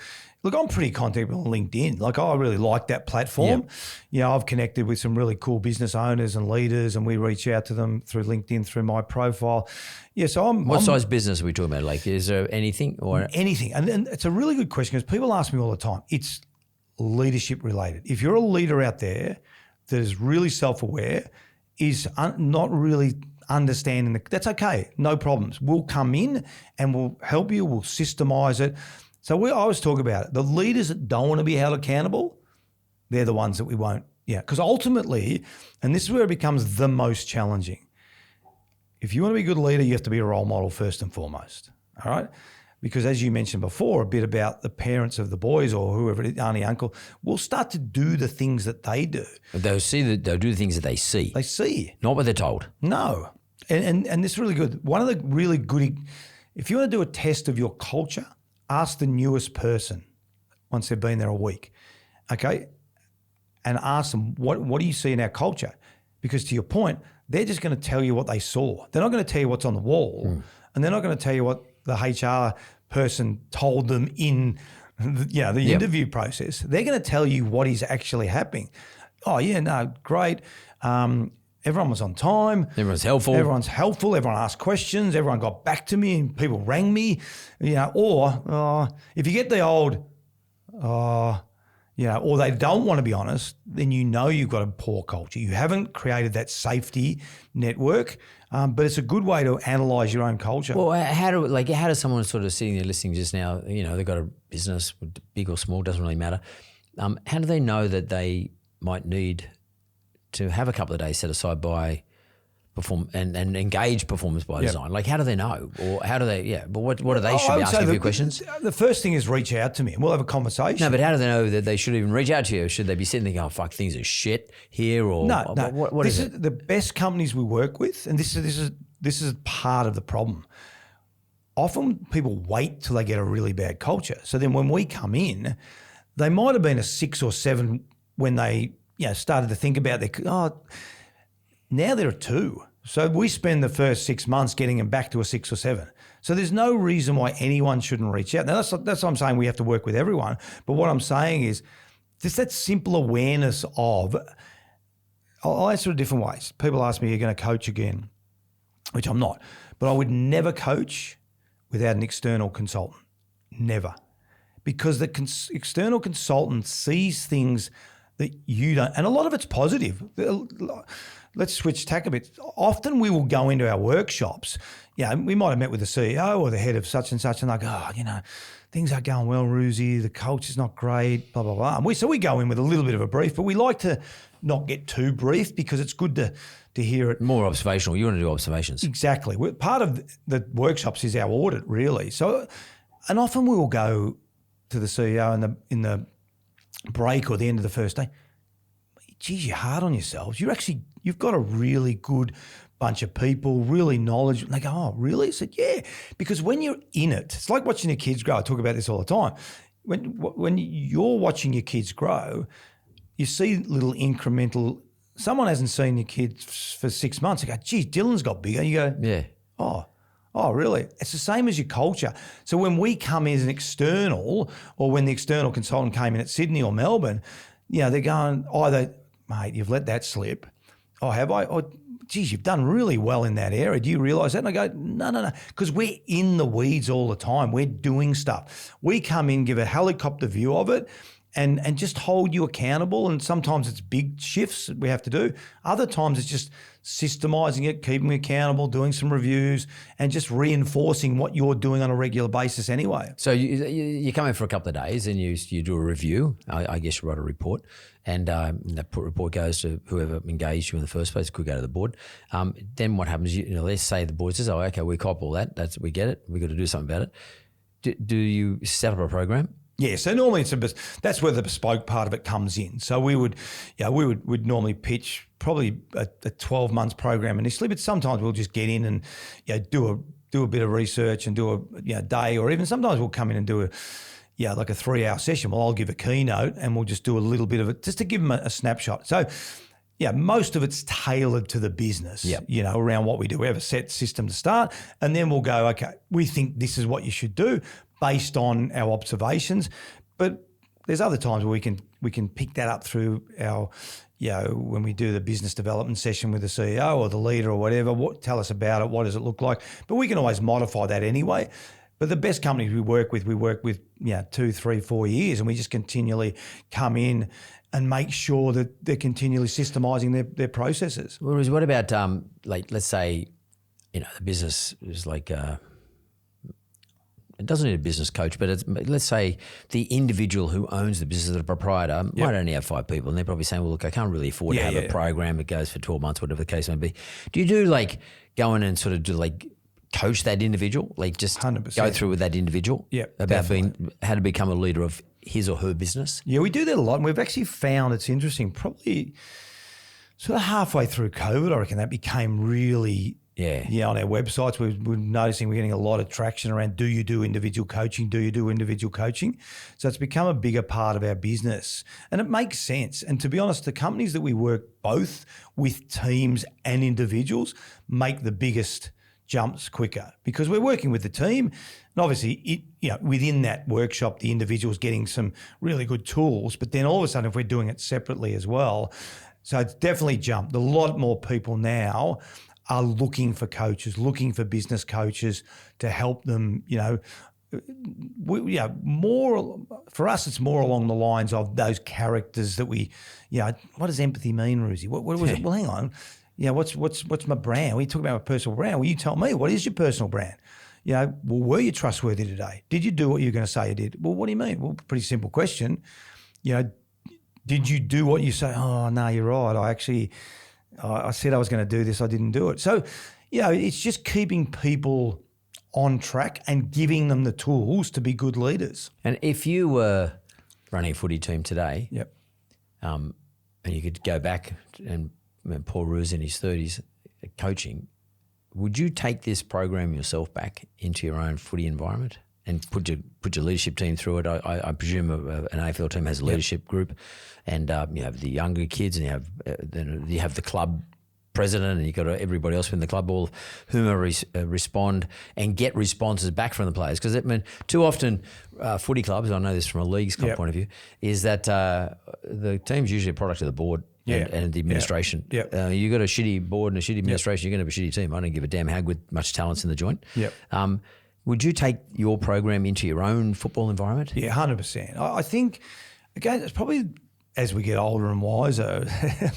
Look, I'm pretty contactable on LinkedIn. Like, I really like that platform. Yep. You know, I've connected with some really cool business owners and leaders, and we reach out to them through LinkedIn, through my profile. Yeah, so what size business are we talking about? Like, is there anything or anything? And it's a really good question because people ask me all the time. It's leadership related. If you're a leader out there that is really self-aware, is not really understanding that's okay, no problems. We'll come in and we'll help you. We'll systemize it. So I always talk about it. The leaders that don't want to be held accountable, they're the ones that we won't. Yeah, because ultimately, and this is where it becomes the most challenging. If you want to be a good leader, you have to be a role model first and foremost. All right. Because as you mentioned before, a bit about the parents of the boys or whoever, auntie, uncle, will start to do the things that they do. They'll do the things that they see. They see. Not what they're told. No. And this is really good. One of the really good, if you want to do a test of your culture, ask the newest person once they've been there a week, okay? And ask them, what do you see in our culture? Because to your point, they're just going to tell you what they saw. They're not going to tell you what's on the wall, and they're not going to tell you what the HR person told them in the interview process. They're going to tell you what is actually happening. Oh, yeah, no, great. Everyone was on time. Everyone's helpful. Everyone asked questions. Everyone got back to me and people rang me. Or if you get the old, or they don't want to be honest, then you've got a poor culture. You haven't created that safety network. But it's a good way to analyse your own culture. Well, how does someone sort of sitting there listening just now, they've got a business, big or small, doesn't really matter. How do they know that they might need to have a couple of days set aside by perform and engage performance by design? Like, how do they know? Or how do they, but what do they should be asking a few questions? The first thing is reach out to me and we'll have a conversation. No, but how do they know that they should even reach out to you? Should they be sitting there going, oh, fuck, things are shit here? Or no. What is it? The best companies we work with, and this is part of the problem. Often people wait till they get a really bad culture. So then when we come in, they might have been a 6 or 7 when they started to think about now they're a 2. So we spend the first 6 months getting them back to a 6 or 7. So there's no reason why anyone shouldn't reach out. Now that's what I'm saying. We have to work with everyone. But what I'm saying is just that simple awareness of, I'll answer it different ways. People ask me, you're going to coach again, which I'm not. But I would never coach without an external consultant. Never. Because the external consultant sees things that you don't, and a lot of it's positive. Let's switch tack a bit. Often we will go into our workshops. We might have met with the CEO or the head of such and such, and they go, things aren't going well, Roosy. The culture's not great, blah, blah, blah. And so we go in with a little bit of a brief, but we like to not get too brief because it's good to hear it. More observational. You want to do observations. Exactly. Part of the workshops is our audit, really. So, and often we will go to the CEO in the break or the end of the first day. Geez, you're hard on yourselves. You've got a really good bunch of people, really knowledgeable. And they go, oh, really? I said, yeah. Because when you're in it, it's like watching your kids grow. I talk about this all the time. When you're watching your kids grow, you see little incremental, someone hasn't seen your kids for 6 months. You go, geez, Dylan's got bigger. You go, yeah. Oh, really? It's the same as your culture. So when we come in as an external, or when the external consultant came in at Sydney or Melbourne, they're going, mate, you've let that slip. Oh, have I? Oh, geez, you've done really well in that area. Do you realise that? And I go, no. Because we're in the weeds all the time. We're doing stuff. We come in, give a helicopter view of it, and just hold you accountable. And sometimes it's big shifts that we have to do. Other times it's just systemizing it, keeping you accountable, doing some reviews, and just reinforcing what you're doing on a regular basis anyway. So you come in for a couple of days and you do a review. I guess you write a report, and that report goes to whoever engaged you in the first place. It could go to the board. Then what happens? Let's say the board says, "Oh, okay, we cop all that. We get it. We got to do something about it." Do you set up a program? Yeah, so normally that's where the bespoke part of it comes in. So we'd normally pitch probably a 12 months program initially, but sometimes we'll just get in and do a bit of research and do a day, or even sometimes we'll come in and do a 3-hour session. Well, I'll give a keynote and we'll just do a little bit of it just to give them a snapshot. So most of it's tailored to the business, around what we do. We have a set system to start, and then we'll go, okay, we think this is what you should do based on our observations. But there's other times where we can pick that up through our, when we do the business development session with the CEO or the leader or whatever, tell us about it, what does it look like? But we can always modify that anyway. But the best companies we work with 2, 3, 4 years, and we just continually come in and make sure that they're continually systemising their processes. Whereas what about, let's say, the business is like, it doesn't need a business coach, but let's say the individual who owns the business, the proprietor, might only have 5 people, and they're probably saying, well, look, I can't really afford to have a program that goes for 12 months, whatever the case may be. Do you do go in and sort of do coach that individual, just 100%. Go through with that individual about how to become a leader of his or her business? Yeah, we do that a lot, and we've actually found it's interesting. Probably sort of halfway through COVID, I reckon that became really on our websites. We're noticing we're getting a lot of traction around, do you do individual coaching? Do you do individual coaching? So it's become a bigger part of our business, and it makes sense. And to be honest, the companies that we work both with teams and individuals make the biggest jumps quicker because we're working with the team, and obviously within that workshop the individual's getting some really good tools, but then all of a sudden if we're doing it separately as well, so it's definitely jumped. A lot more people now are looking for coaches, looking for business coaches to help them, more for us it's more along the lines of those characters that we, what does empathy mean, Roosie? What was it? Well, hang on. What's my brand? We talk about my personal brand. Well, you tell me, what is your personal brand? Were you trustworthy today? Did you do what you were going to say you did? Well, what do you mean? Well, pretty simple question. Did you do what you say? Oh, no, you're right. I said I was going to do this. I didn't do it. So, it's just keeping people on track and giving them the tools to be good leaders. And if you were running a footy team today, and you could go back and Paul Roos in his 30s coaching, would you take this program yourself back into your own footy environment and put your leadership team through it? I presume an AFL team has a leadership group, and you have the younger kids, and you have the club president, and you've got everybody else in the club, all whom respond and get responses back from the players. Because too often footy clubs, I know this from a league's point of view, is that the team's usually a product of the board. And the administration. You got a shitty board and a shitty administration, you're going to have a shitty team. I don't give a damn how good much talent's in the joint. Would you take your program into your own football environment? Yeah, 100%. I think, again, it's probably as we get older and wiser,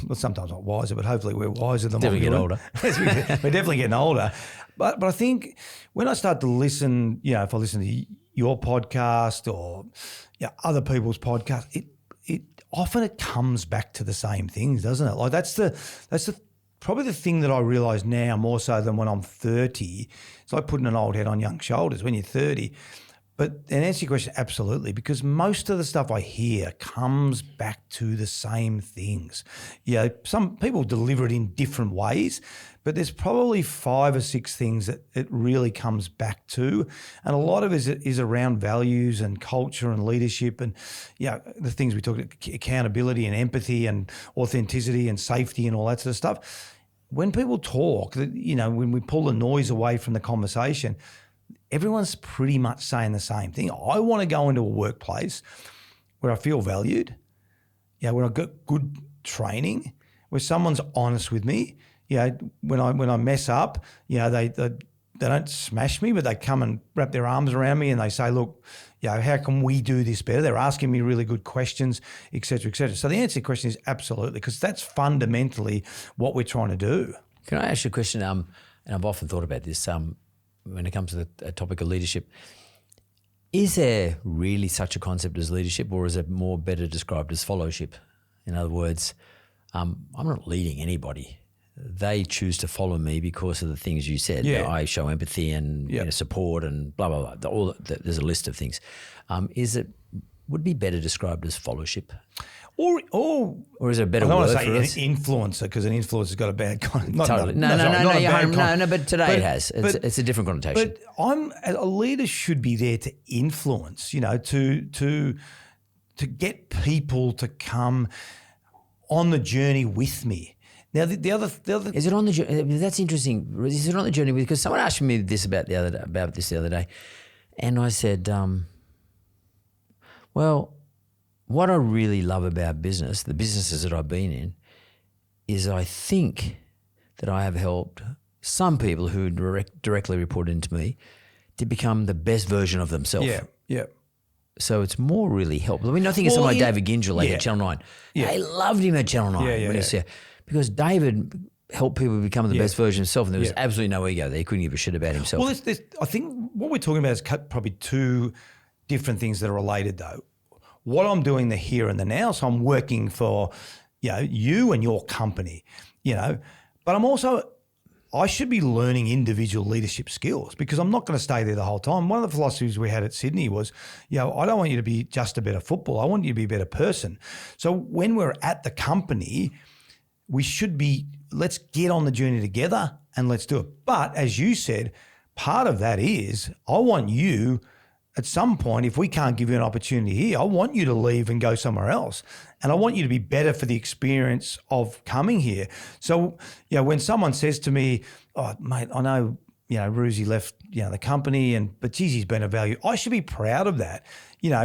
well, sometimes not wiser, but hopefully we're wiser than definitely what we're we're definitely getting older. But I think when I start to listen, if I listen to your podcast or other people's podcasts, it often it comes back to the same things, doesn't it? Like that's probably the thing that I realise now more so than when I'm 30. It's like putting an old head on young shoulders when you're 30. But and answer your question, absolutely, because most of the stuff I hear comes back to the same things. Some people deliver it in different ways, but there's probably 5 or 6 things that it really comes back to. And a lot of it is around values and culture and leadership and, the things we talked about, accountability and empathy and authenticity and safety and all that sort of stuff. When people talk, when we pull the noise away from the conversation, everyone's pretty much saying the same thing. I want to go into a workplace where I feel valued, where I got good training, where someone's honest with me. When I mess up, they don't smash me, but they come and wrap their arms around me and they say, look, how can we do this better? They're asking me really good questions, et cetera, et cetera. So the answer to the question is absolutely, because that's fundamentally what we're trying to do. Can I ask you a question? And I've often thought about this. When it comes to the topic of leadership, is there really such a concept as leadership, or is it more better described as followership? In other words, I'm not leading anybody. they choose to follow me because of the things you said. Yeah. I show empathy and support and blah, blah, blah. There's a list of things. Would it be better described as followership? Or is there a better word for it? I don't want to say an influencer because an influencer's got a bad connotation. Totally. No, but today it has. It's a different connotation. But a leader should be there to influence, to get people to come on the journey with me. Now, the other is it on the journey? That's interesting. Is it on the journey? Because someone asked me this about this the other day, and I said, well, what I really love about business, the businesses that I've been in, is I think that I have helped some people who directly reported into me to become the best version of themselves. Yeah. So it's more really helpful. I mean, I think of someone like David Gingell, at Channel 9. Yeah. I loved him at Channel 9 when he was here because David helped people become the best version of himself, and there was absolutely no ego there. He couldn't give a shit about himself. Well, I think what we're talking about is probably two different things that are related, though. What I'm doing the here and the now, so I'm working for, you and your company, but I should be learning individual leadership skills because I'm not going to stay there the whole time. One of the philosophies we had at Sydney was, I don't want you to be just a better footballer. I want you to be a better person. So when we're at the company, we should be, let's get on the journey together and let's do it. But as you said, part of that is I want you at some point, if we can't give you an opportunity here, I want you to leave and go somewhere else. And I want you to be better for the experience of coming here. So, when someone says to me, oh, mate, I know, Roosy left, the company but geez, he's been of value. I should be proud of that,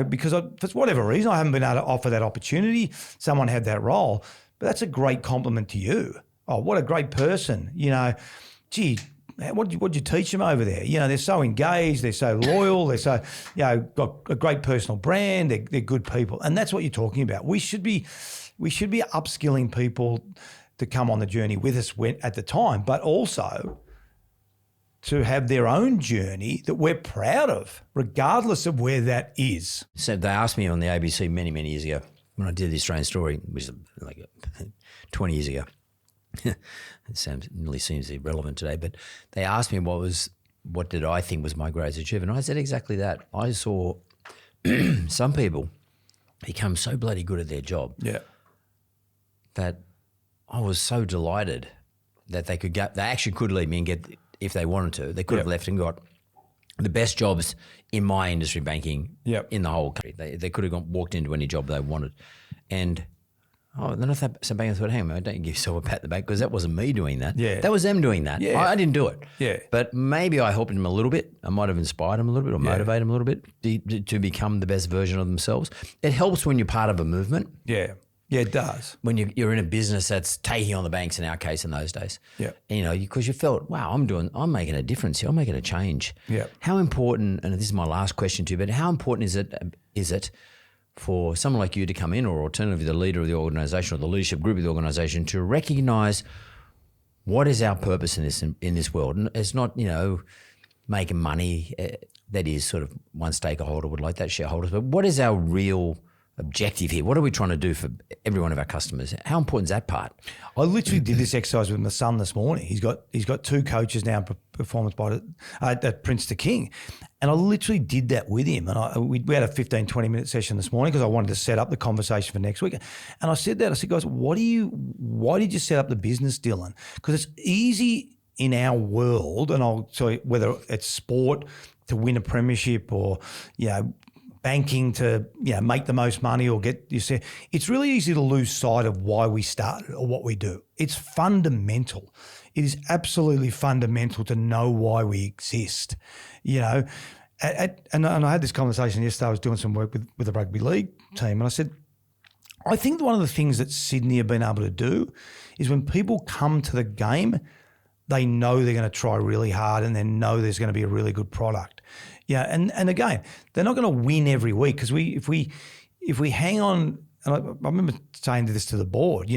because for whatever reason, I haven't been able to offer that opportunity. Someone had that role, but that's a great compliment to you. Oh, what a great person, gee, what'd you teach them over there? They're so engaged, they're so loyal, they're so, got a great personal brand, they're good people. And that's what you're talking about. We should be upskilling people to come on the journey with us at the time, but also to have their own journey that we're proud of, regardless of where that is. So they asked me on the ABC many, many years ago when I did the Australian Story, which is like 20 years ago. It nearly seems irrelevant today, but they asked me what did I think was my greatest achievement. And I said exactly that. I saw some people become so bloody good at their job that I was so delighted that they actually could leave me and get, if they wanted to, they could have left and got the best jobs in my industry, banking, in the whole country. They could have walked into any job they wanted. And then I thought, hang on, don't give yourself a pat on the back because that wasn't me doing that. Yeah. That was them doing that. Yeah. I didn't do it. Yeah. But maybe I helped them a little bit. I might have inspired them a little bit or motivated them a little bit to become the best version of themselves. It helps when you're part of a movement. Yeah. Yeah, it does. When you're in a business that's taking on the banks in our case in those days. Yeah. Because you felt, wow, I'm making a difference here. I'm making a change. Yeah. How important, and this is my last question to you, but how important is it for someone like you to come in, or alternatively the leader of the organisation or the leadership group of the organisation, to recognise what is our purpose in this world? And it's not, making money. That is sort of one stakeholder would like that, shareholders. But what is our real objective here? What are we trying to do for every one of our customers? How important is that part? I literally did this exercise with my son this morning. He's got two coaches now, performance by at Prince to King. And I literally did that with him. And we had a 15, 20-minute session this morning because I wanted to set up the conversation for next week. And I said, guys, why did you set up the business, Dylan? Because it's easy in our world, and I'll tell you, whether it's sport to win a premiership or, banking to make the most money or it's really easy to lose sight of why we started or what we do. It's fundamental. It is absolutely fundamental to know why we exist. And I had this conversation yesterday. I was doing some work with the rugby league team, and I said, I think one of the things that Sydney have been able to do is when people come to the game, they know they're going to try really hard and they know there's going to be a really good product. Yeah, and again, they're not going to win every week because if we hang on, and I remember saying this to the board,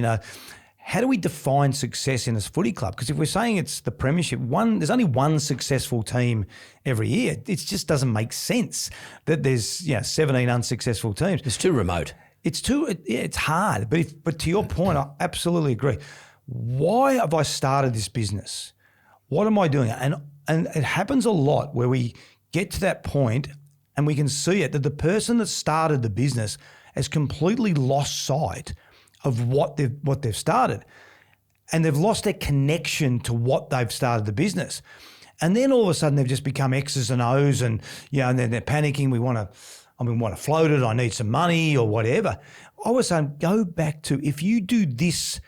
how do we define success in this footy club? Because if we're saying it's the premiership, there's only one successful team every year. It just doesn't make sense that there's 17 unsuccessful teams. It's too remote. It's hard. But to your point, I absolutely agree. why have I started this business? What am I doing? And it happens a lot where we get to that point and we can see it, that the person that started the business has completely lost sight of what they've started. And they've lost their connection to what they've started the business. And then all of a sudden they've just become X's and O's and, and then they're panicking. We want to float it. I need some money or whatever. I was saying, go back to, if you do this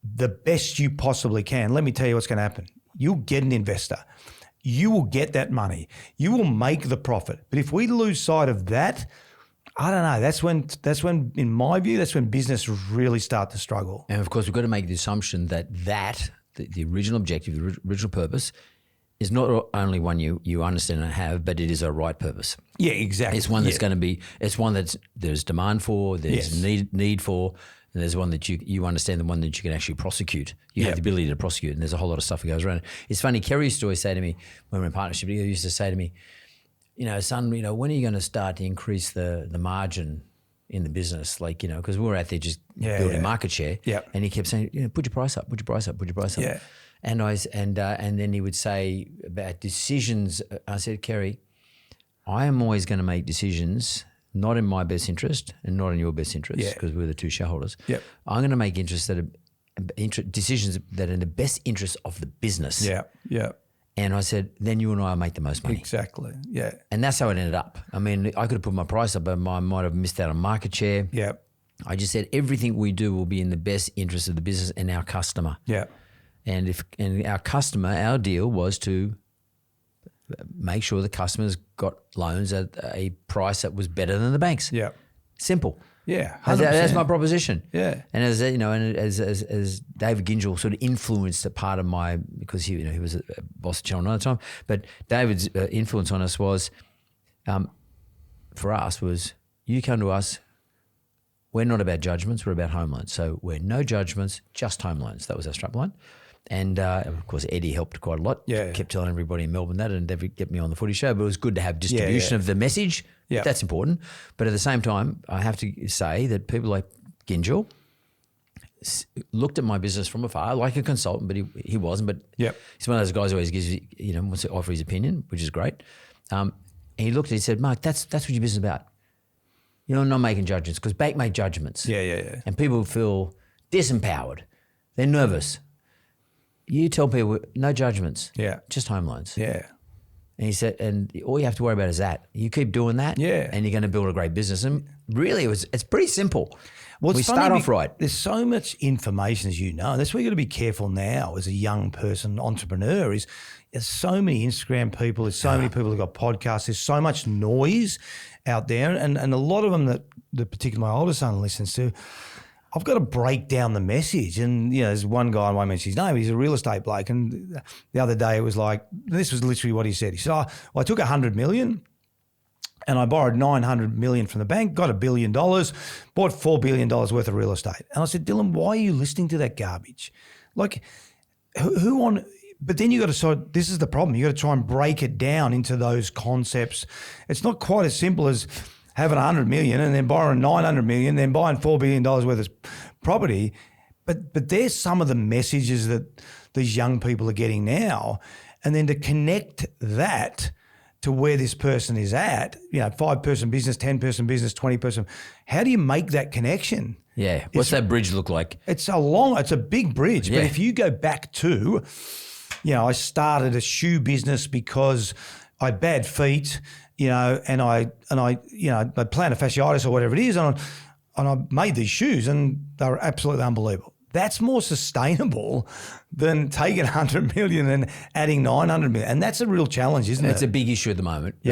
the best you possibly can, let me tell you what's going to happen. You'll get an investor. You will get that money. You will make the profit. But if we lose sight of that, I don't know. That's when, in my view, that's when business really start to struggle. And of course, we've got to make the assumption that the original objective, the original purpose, is not only one you understand and have, but it is a right purpose. Yeah, exactly. It's one that's going to be. It's one that there's demand for. There's need for. And there's one that you understand, the one that you can actually prosecute. You have the ability to prosecute, and there's a whole lot of stuff that goes around. It's funny, Kerry used to always say to me, when we were in partnership, he used to say to me, son, when are you going to start to increase the margin in the business? Like, because we were out there just building market share. Yeah. And he kept saying, put your price up, put your price up, put your price up. Yeah. And and then he would say about decisions. I said, Kerry, I am always going to make decisions not in my best interest and not in your best interest, because we're the two shareholders. Yep. I'm going to make decisions that are in the best interest of the business. Yeah, yeah. And I said, then you and I will make the most money. Exactly, yeah. And that's how it ended up. I mean, I could have put my price up, but I might have missed out on market share. Yeah. I just said everything we do will be in the best interest of the business and our customer. Yeah. And our customer, our deal was to make sure the customers got loans at a price that was better than the banks. Yeah. Simple. Yeah, that's my proposition. Yeah, and as David Gingell sort of influenced a part of my, because he was a boss at Channel 9 at the time, but David's influence on us was, for us was, you come to us, we're not about judgments, we're about home loans. So we're no judgments, just home loans. That was our strapline. And of course, Eddie helped quite a lot. Yeah, kept telling everybody in Melbourne that, and they'd get me on the footy show. But it was good to have distribution of the message. Yeah, that's important. But at the same time, I have to say that people like Gingell looked at my business from afar, like a consultant, but he wasn't. But he's one of those guys who always gives wants to offer his opinion, which is great. And he looked at it, he said, Mark, that's what your business is about. Not making judgments, because bank make judgments. Yeah. And people feel disempowered. They're nervous. You tell people no judgments. Yeah. Just home loans. Yeah. And he said, and all you have to worry about is that. You keep doing that. Yeah. And you're going to build a great business. And really, it's pretty simple. Well, we start off right. There's so much information, as you know. That's why you got to be careful now as a young person, entrepreneur, is there's so many Instagram people, there's so many people who've got podcasts, there's so much noise out there. And a lot of them that particularly my older son listens to, I've got to break down the message. And, there's one guy, I won't mention his name, he's a real estate bloke. And the other day it was like, this was literally what he said. He said, I took $100 million and I borrowed $900 million from the bank, got $1 billion, bought $4 billion worth of real estate. And I said, Dylan, why are you listening to that garbage? Like, but then you got to this is the problem. You got to try and break it down into those concepts. It's not quite as simple as having $100 million and then borrowing $900 million, then buying $4 billion worth of property. But there's some of the messages that these young people are getting now. And then to connect that to where this person is at, 5-person business, 10-person business, 20-person, how do you make that connection? Yeah. What's that bridge look like? It's a big bridge. Yeah. But if you go back to, I started a shoe business because I had bad feet, and I plantar fasciitis or whatever it is, and I made these shoes and they were absolutely unbelievable. That's more sustainable than taking $100 million and adding $900 million. And that's a real challenge, isn't it? It's a big issue at the moment,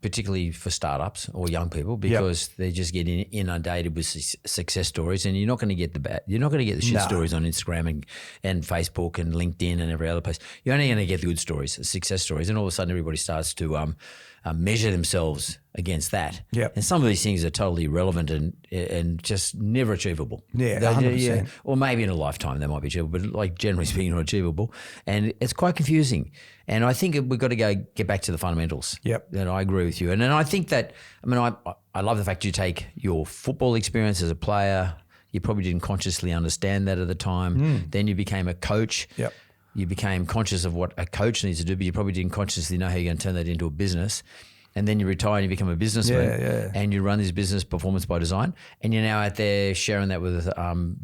particularly for startups or young people, because they just get inundated with success stories, and you're not going to get the shit stories on Instagram and Facebook and LinkedIn and every other place. You're only going to get the good stories, the success stories, and all of a sudden everybody starts to measure themselves against that. Yep. And some of these things are totally irrelevant and just never achievable. Yeah, 100%. Or maybe in a lifetime they might be achievable, but like generally speaking, not achievable. And it's quite confusing. And I think we've got to get back to the fundamentals. Yep. And I agree with you. And then I think that, I love the fact you take your football experience as a player, You probably didn't consciously understand that at the time. Then you became a coach. Yep. You became conscious of what a coach needs to do, but you probably didn't consciously know how you're going to turn that into a business. And then you retire and you become a businessman and you run this business, Performance by Design, and you're now out there sharing that with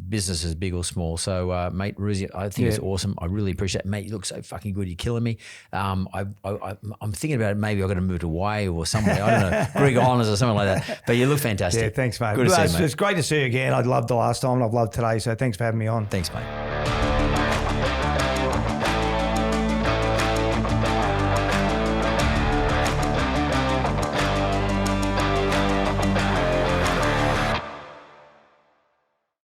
businesses big or small. So, mate, Roos, I think it's awesome. I really appreciate it. Mate, you look so fucking good. You're killing me. I'm thinking about it. Maybe I've got to move to Hawaii or somewhere. I don't know, Greek Islands or something like that. But you look fantastic. Yeah, thanks, mate. Good to see you, mate. It's great to see you again. I loved the last time and I've loved today. So thanks for having me on. Thanks, mate.